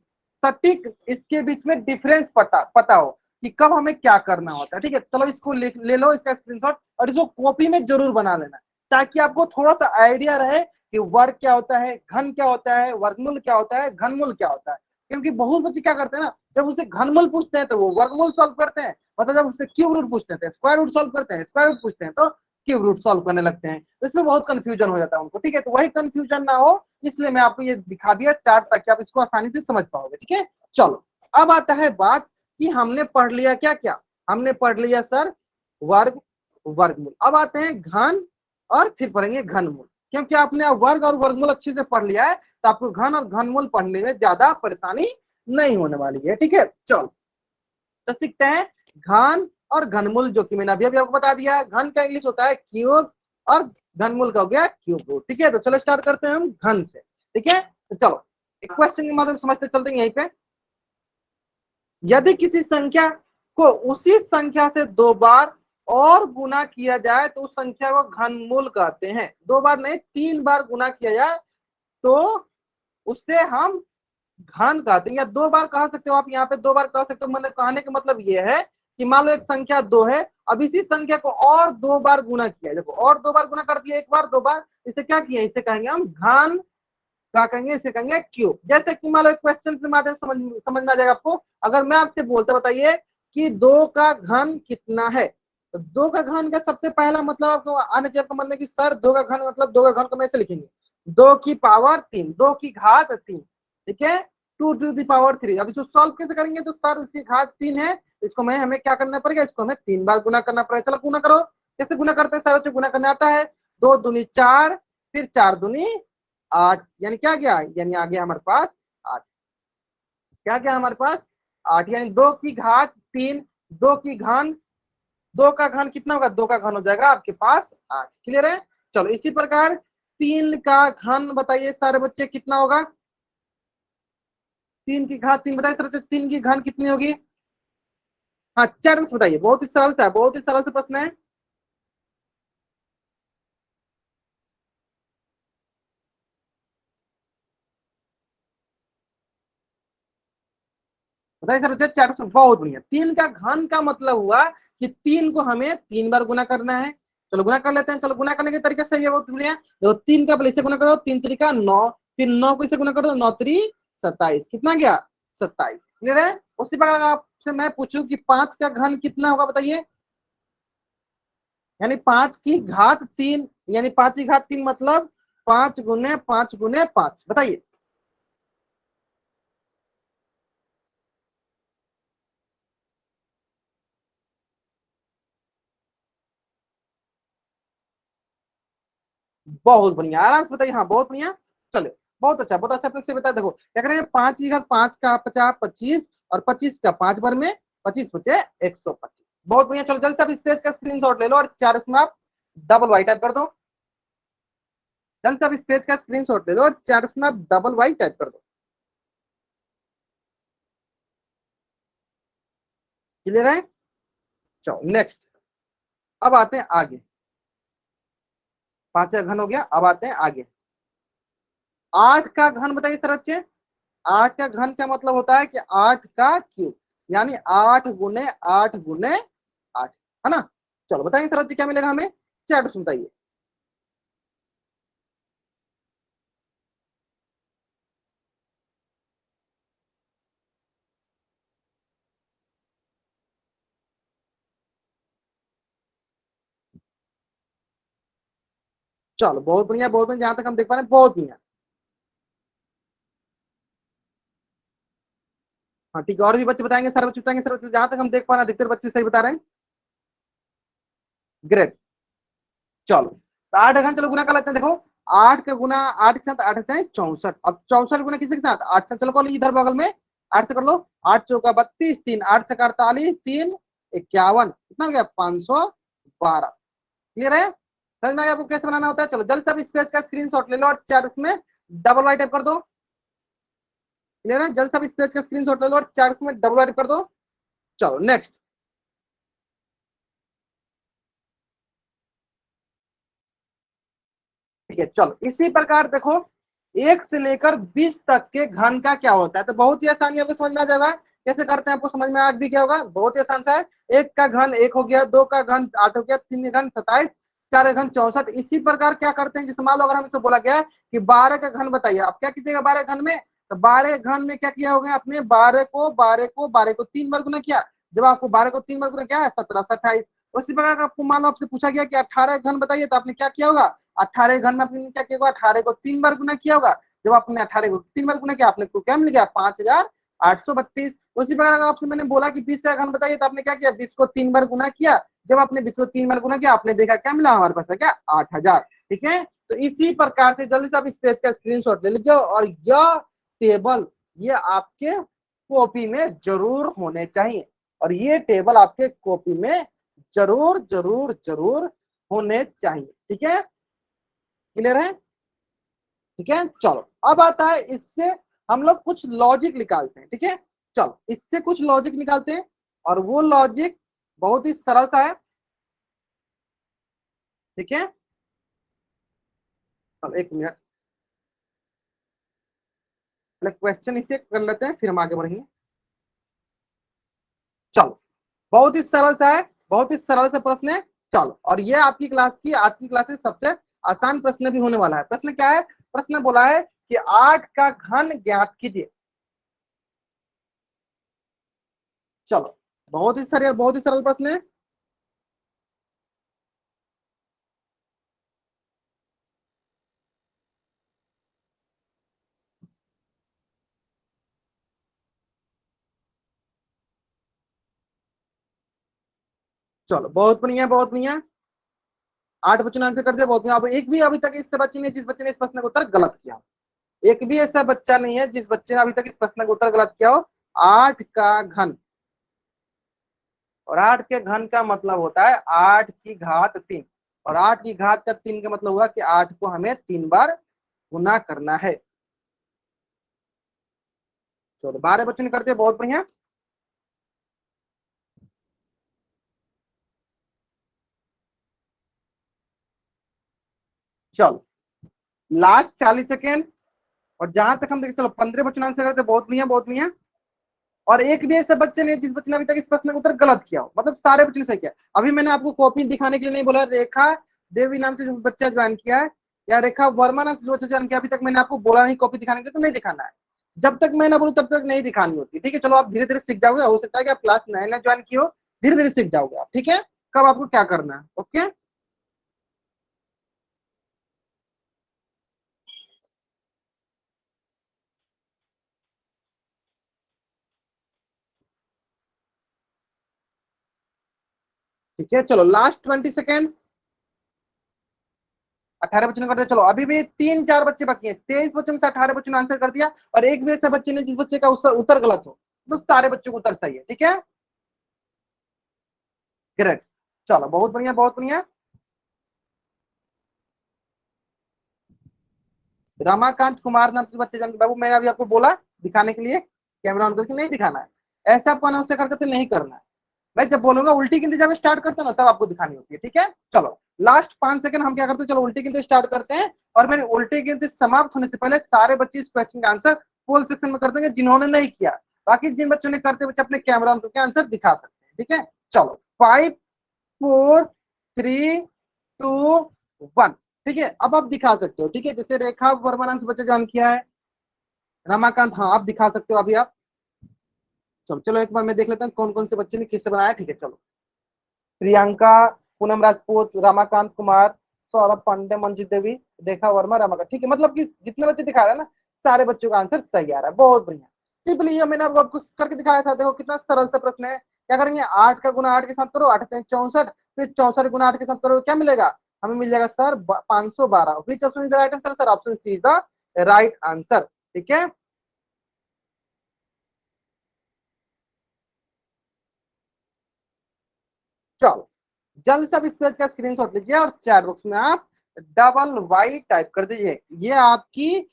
सटीक इसके बीच में डिफरेंस पता हो कि कब हमें क्या करना होता है। ठीक है, चलो इसको ले लो इसका स्क्रीनशॉट, और इसको कॉपी में जरूर बना लेना, ताकि आपको थोड़ा सा आइडिया रहे कि वर्ग क्या होता है, घन क्या होता है, वर्गमूल क्या होता है, घनमूल क्या होता है। क्योंकि बहुत बच्चे क्या करते हैं ना, जब उसे घनमूल पूछते हैं तो वो वर्गमूल सॉल्व करते हैं, मतलब जब उससे क्यूब रूट पूछते हैं स्क्वायर रूट सॉल्व करते हैं, स्क्वायर रूट पूछते हैं तो क्यूब रूट सॉल्व करने लगते हैं। तो इसमें बहुत कंफ्यूजन हो जाता है उनको। ठीक है, तो वही कंफ्यूजन ना हो इसलिए मैं आपको ये दिखा दिया चार्ट, ताकि आप इसको आसानी से समझ पाओगे। ठीक है, चलो अब आता है बात कि हमने पढ़ लिया क्या क्या, हमने पढ़ लिया सर वर्ग, वर्गमूल। अब आते हैं घन, और फिर पढ़ेंगे घनमूल। क्योंकि आपने वर्ग और वर्गमूल अच्छे से पढ़ लिया है, तो आपको घन और घनमूल पढ़ने में ज्यादा परेशानी नहीं होने वाली है। ठीक है, चलो तो सीखते हैं घन और घनमूल, जो कि मैंने अभी अभी आपको बता दिया। घन का इंग्लिश होता है क्यूब, और घनमूल का हो गया क्यूब रूट। ठीक है, तो चलो स्टार्ट करते हैं हम घन से। ठीक है, तो चलो एक क्वेश्चन की मदद समझते चलते हैं यहीं पे। यदि किसी संख्या को उसी संख्या से 2 बार और गुना किया जाए तो उस संख्या को घनमूल कहते हैं। 2 बार नहीं, 3 बार गुना किया जाए तो उससे हम घन कहते हैं, या 2 बार कह सकते हो आप, यहाँ पे 2 बार कह सकते हो। मैंने कहने का मतलब ये है कि मान लो एक संख्या 2 है, अब इसी संख्या को और 2 बार गुना किया, देखो और 2 बार गुना कर दिया, एक बार 2 बार, इसे क्या किया, इसे कहेंगे हम घन, क्या कहेंगे, इसे कहेंगे क्यूब। जैसे कि मान लो एक क्वेश्चन के माध्यम से समझ में आ जाएगा आपको। अगर मैं आपसे बोलता, बताइए कि 2 का घन कितना है, तो 2 का घन का सबसे पहला मतलब आपको आने चाहिए आपका मन में कि सर 2 का घन मतलब 2 का घन को मैं ऐसे लिखेंगे 2 की पावर 3, 2 की घात 3। ठीक है, 2 टू दी पावर 3। अब इसको सॉल्व कैसे करेंगे, तो सर इसकी घात 3 है, इसको हमें क्या करना पड़ेगा, इसको हमें 3 बार गुना करना पड़ेगा। चलो गुना करो, कैसे गुना करते हैं सर, गुना करने आता है, 2 दूनी 4, फिर 4 दूनी 8, यानी क्या गया, यानी आ गया हमारे पास 8। क्या गया हमारे पास 8, यानी 2 की घात 3, 2 की घन, 2 का घन कितना होगा, 2 का घन हो जाएगा आपके पास 8। क्लियर है? चलो इसी प्रकार 3 का घन बताइए सारे बच्चे कितना होगा, 3 की घात 3 बताइए सर, 3 की घन कितनी होगी। हाँ चार में बताइए, बहुत ही सरल सा है, बहुत ही सरल सा प्रश्न है। बताइए सर बच्चे, 4, बहुत बढ़िया। 3 का घन का मतलब हुआ कि 3 को हमें 3 बार गुना करना है। चलो गुना कर लेते हैं। चलो गुना करने के तरीके से ये बहुत बढ़िया, देखो 3 का पहले इसे गुना करो, 3 3 का 9, फिर 9 को इसे गुना करो, 9 3 27, कितना गया 27। क्लियर है? उसी प्रकार आपसे मैं पूछूं कि 5 का घन कितना होगा बताइए, यानी 5 की घात 3, यानी 5 की घात 3 मतलब 5 गुने 5 गुने 5, बताइए। बहुत बढ़िया, आराम से बताइए। हाँ बहुत बढ़िया, चलो बहुत अच्छा प्रश्न बता। देखो क्या करेंगे, 5 की घात 5 का 50 25, और 25 का 5 बार में 25 बचे 125। बहुत बढ़िया, चलो जल्द से अब इस पेज का स्क्रीनशॉट ले लो और 4 इसमें आप डबल वाई टाइप कर दो। जल्द से अब इस पेज का स्क्रीनशॉट ले लो और 4 इसमें आप डबल वाई टाइप कर दो। क्लियर है? चलो नेक्स्ट, अब आते हैं आगे। 5 का घन हो गया, अब आते हैं आगे। 8 का घन बताइए सर बच्चे। 8 का घन का मतलब होता है कि 8 का क्यूब, यानी 8 गुने 8 गुने 8, है ना। चलो बताइए सर बच्चे क्या मिलेगा हमें, चैट सुनताइए। चलो बहुत बढ़िया, बहुत बढ़िया, जहां तक हम देख पा रहे हैं बहुत बढ़िया। हाँ ठीक है, और भी बच्चे बताएंगे, सारे बच्चे बताएंगे, सर बच्चे जहां तक हम देख पा रहे हैं अधिकतर बच्चे सही बता रहे हैं। ग्रेट। चलो तो 8 घन चलो गुना कर लेते हैं। देखो 8 का गुना 8 के साथ 8 से 64, अब 64 गुना किसी के साथ 8 से, चलो कर लो इधर बगल में 8 से कर लो। 8 चौका 32, 3 8 से 48, 3 51, कितना हो गया 512। क्लियर है? समझ में आ गया आपको कैसे बनाना होता है? चलो जल्द से अब इस पेज का स्क्रीनशॉट ले लो और 4 इसमें डबल वाई टाइप कर दो। क्लियर है? जल्द से अब इस पेज का स्क्रीनशॉट ले लो और 4 इसमें डबल वाई टाइप कर दो। चलो नेक्स्ट। ठीक है, चलो इसी प्रकार देखो 1 से लेकर 20 तक के घन का क्या होता है, तो बहुत ही आसानी आपको समझ में आ जाएगा। कैसे करते हैं आपको समझ में आज भी क्या होगा, बहुत ही आसान सा है। 1 का घन 1 हो गया, 2 का घन 8 हो गया, 3 का घन 27, 4 का घन 64। इसी प्रकार क्या करते हैं, जैसे मान लो अगर हम इसको बोला गया कि 12 का घन बताइए, आप क्या कीजिएगा 12 घन में, तो 12 घन में क्या किया होगा आपने, 12 को 3 बार गुना किया। जब आपको 12 को 3 बार गुना क्या है 17 28। उसी प्रकार आपको मान लो आपसे पूछा गया कि 18 घन बताइए, तो आपने क्या किया होगा, 18 घन में आपने क्या किया होगा, 18 को 3 बार गुना किया होगा। जब आपने 18 को 3 बार गुना किया, आपने को क्या मिल गया 5832। उसी प्रकार आपसे मैंने बोला कि 20 का घन बताइए, तो आपने क्या किया 20 को 3 बार गुना किया। जब आपने 20 को 3 बार गुना किया, आपने देखा क्या मिला हमारे पास है क्या 8000। ठीक है, तो इसी प्रकार से जल्दी से आप इस पेज का स्क्रीनशॉट ले लीजिए, और यह टेबल ये आपके कॉपी में जरूर होने चाहिए, और ये टेबल आपके कॉपी में जरूर जरूर जरूर होने चाहिए। ठीक है, क्लियर है? ठीक है, चलो अब आता है इससे हम लोग कुछ लॉजिक निकालते हैं। ठीक है, चलो इससे कुछ लॉजिक निकालते हैं, और वो लॉजिक बहुत ही सरल सा है। ठीक है, चलो एक मिनट, पहले क्वेश्चन इसे कर लेते हैं फिर हम आगे बढ़ेंगे। चलो बहुत ही सरल सा है, बहुत ही सरल सा प्रश्न है। चलो, और ये आपकी क्लास की आज की क्लास में सबसे आसान प्रश्न भी होने वाला है। प्रश्न क्या है, प्रश्न बोला है कि 8 का घन ज्ञात कीजिए। चलो बहुत ही सरल प्रश्न है। चलो बहुत बढ़िया, बहुत बढ़िया, 8 बच्चों ने आंसर कर दिया, बहुत बढ़िया। अब एक भी अभी तक इस बच्चे ने जिस बच्चे ने इस प्रश्न का उत्तर गलत किया, एक भी ऐसा बच्चा नहीं है जिस बच्चे ने अभी तक इस प्रश्न का उत्तर गलत किया हो। 8 का घन, और 8 के घन का मतलब होता है 8 की घात 3, और 8 की घात का 3 का मतलब हुआ कि 8 को हमें 3 बार गुना करना है। चलो 12 बच्चों ने कर दिया, बहुत बढ़िया। चलो लास्ट 40 सेकेंड, और जहां तक हम देखें, चलो 15 बच्चों ने आंसर करते, बहुत बढ़िया, बहुत बढ़िया। और एक भी ऐसे बच्चे ने जिस बच्चे ने अभी तक इस प्रश्न का उत्तर गलत किया हो, मतलब सारे बच्चों ने सही किया। अभी मैंने आपको कॉपी दिखाने के लिए नहीं बोला, रेखा देवी नाम से जो बच्चा ज्वाइन किया है, या रेखा वर्मा नाम से जो बच्चा ज्वाइन किया, अभी तक मैंने आपको बोला नहीं कॉपी दिखाने के लिए, तो नहीं दिखाना है। जब तक मैं ना बोलूं तब तक नहीं दिखानी होती। ठीक है, चलो आप धीरे धीरे सीख जाओगे, हो सकता है कि आप क्लास 9 में ज्वाइन किए हो, धीरे धीरे सीख जाओगे आप। ठीक है, कब आपको क्या करना है। ओके, ठीक है, चलो लास्ट 20 सेकेंड। 18 बच्चों ने कर दिया। चलो अभी भी 3-4 बच्चे बाकी हैं, 23 बच्चों में से 18 बच्चों ने आंसर कर दिया, और एक भी ऐसा बच्चे ने जिस बच्चे का उत्तर गलत हो, तो सारे बच्चों का उत्तर सही है। ठीक है, ग्रेट। चलो बहुत बढ़िया, बहुत बढ़िया। रमाकांत कुमार नाम से बच्चे जानते बाबू, मैंने अभी आपको बोला दिखाने के लिए, कैमरा ऑन करके नहीं दिखाना है, ऐसे आपको अनाउंस करते नहीं करना है। मैं जब बोलूंगा उल्टी गिनती जब स्टार्ट करते हैं ना, तब आपको दिखानी होती है। ठीक है, चलो लास्ट 5 सेकंड हम क्या करते हैं, चलो उल्टी गिनती स्टार्ट करते हैं, और मैंने उल्टी गिनती समाप्त होने से पहले सारे बच्चे इस क्वेश्चन का आंसर पोल सेक्शन में कर देंगे जिन्होंने नहीं किया। बाकी जिन बच्चों ने करते बच्चे अपने कैमरा ऑन करके आंसर दिखा सकते हैं। ठीक है, चलो 5 4 3 2 1। ठीक है, अब आप दिखा सकते हो। ठीक है, जैसे रेखा वर्मा नाम से बच्चे ज्वाइन किया है, रमाकांत, हाँ आप दिखा सकते हो अभी आप। चलो चलो एक बार मैं देख लेता हूँ कौन कौन से बच्चे ने किससे बनाया। ठीक है, चलो प्रियंका, पूनम राजपूत, रमाकांत कुमार, सौरभ पांडे, मंजित देवी, रेखा वर्मा, रमाकांत। ठीक है, मतलब कि जितने बच्चे दिखा रहे हैं ना, सारे बच्चों का आंसर सही आ रहा है। बहुत बढ़िया, सिंपली ये मैंने आपको कुछ करके दिखाया था। देखो कितना सरल सा प्रश्न है। क्या करेंगे, 8 का गुना 8 के साथ करो, 8 64, फिर 64 गुना 8 के साथ करो, क्या मिलेगा हमें, मिल जाएगा sir 512। Which option is the right answer, sir option C is the right answer. ठीक है, चलो जल्द से अब इस पेज का स्क्रीनशॉट लीजिए और चैट बॉक्स में आप डबल वाई टाइप कर दीजिए। ये आपकी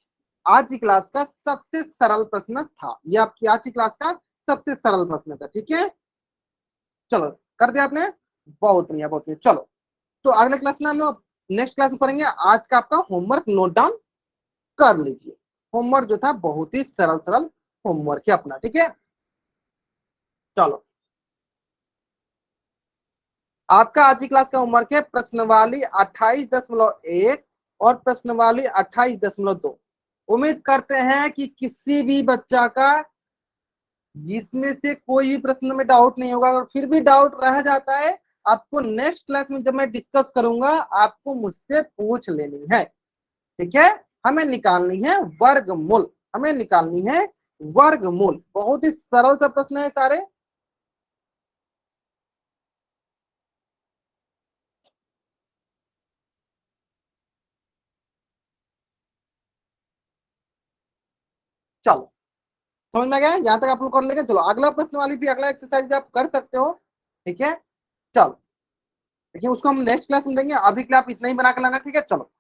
आज की क्लास का सबसे सरल प्रश्न था, ये आपकी आज की क्लास का सबसे सरल प्रश्न था। ठीक है, चलो कर दिया आपने, बहुत बढ़िया बहुत बढ़िया। चलो तो अगले क्लास में हम लोग नेक्स्ट क्लास में करेंगे। आज का आपका होमवर्क नोट डाउन कर लीजिए। होमवर्क जो था बहुत ही सरल सरल होमवर्क है अपना। ठीक है, चलो आपका आज की क्लास का होमवर्क है प्रश्नवाली 28.1 और प्रश्नवाली 28.2। उम्मीद करते हैं कि किसी भी बच्चा का जिसमें से कोई भी प्रश्न में डाउट नहीं होगा। अगर फिर भी डाउट रह जाता है, आपको नेक्स्ट क्लास में जब मैं डिस्कस करूंगा, आपको मुझसे पूछ लेनी है। ठीक है, हमें निकालनी है वर्गमूल, हमें निकालनी है वर्गमूल। बहुत ही सरल सा प्रश्न है सारे। चलो समझ में आ गया, यहाँ तक आप लोग कर लेंगे। चलो अगला प्रश्न वाली भी अगला एक्सरसाइज आप कर सकते हो। ठीक है, चलो देखिए उसको हम नेक्स्ट क्लास में देंगे, अभी के लिए आप इतना ही बना के लाना। ठीक है, चलो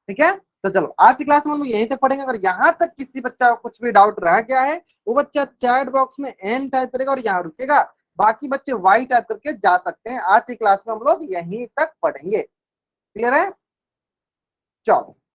ठीक है। तो चलो आज की क्लास में हम लोग यहीं तक पढ़ेंगे। अगर यहाँ तक किसी बच्चा को कुछ भी डाउट रह गया है, वो बच्चा चैट बॉक्स में एन टाइप करेगा और यहाँ रुकेगा, बाकी बच्चे वाई टाइप करके जा सकते हैं। आज की क्लास में हम लोग यहीं तक पढ़ेंगे। क्लियर है, चलो।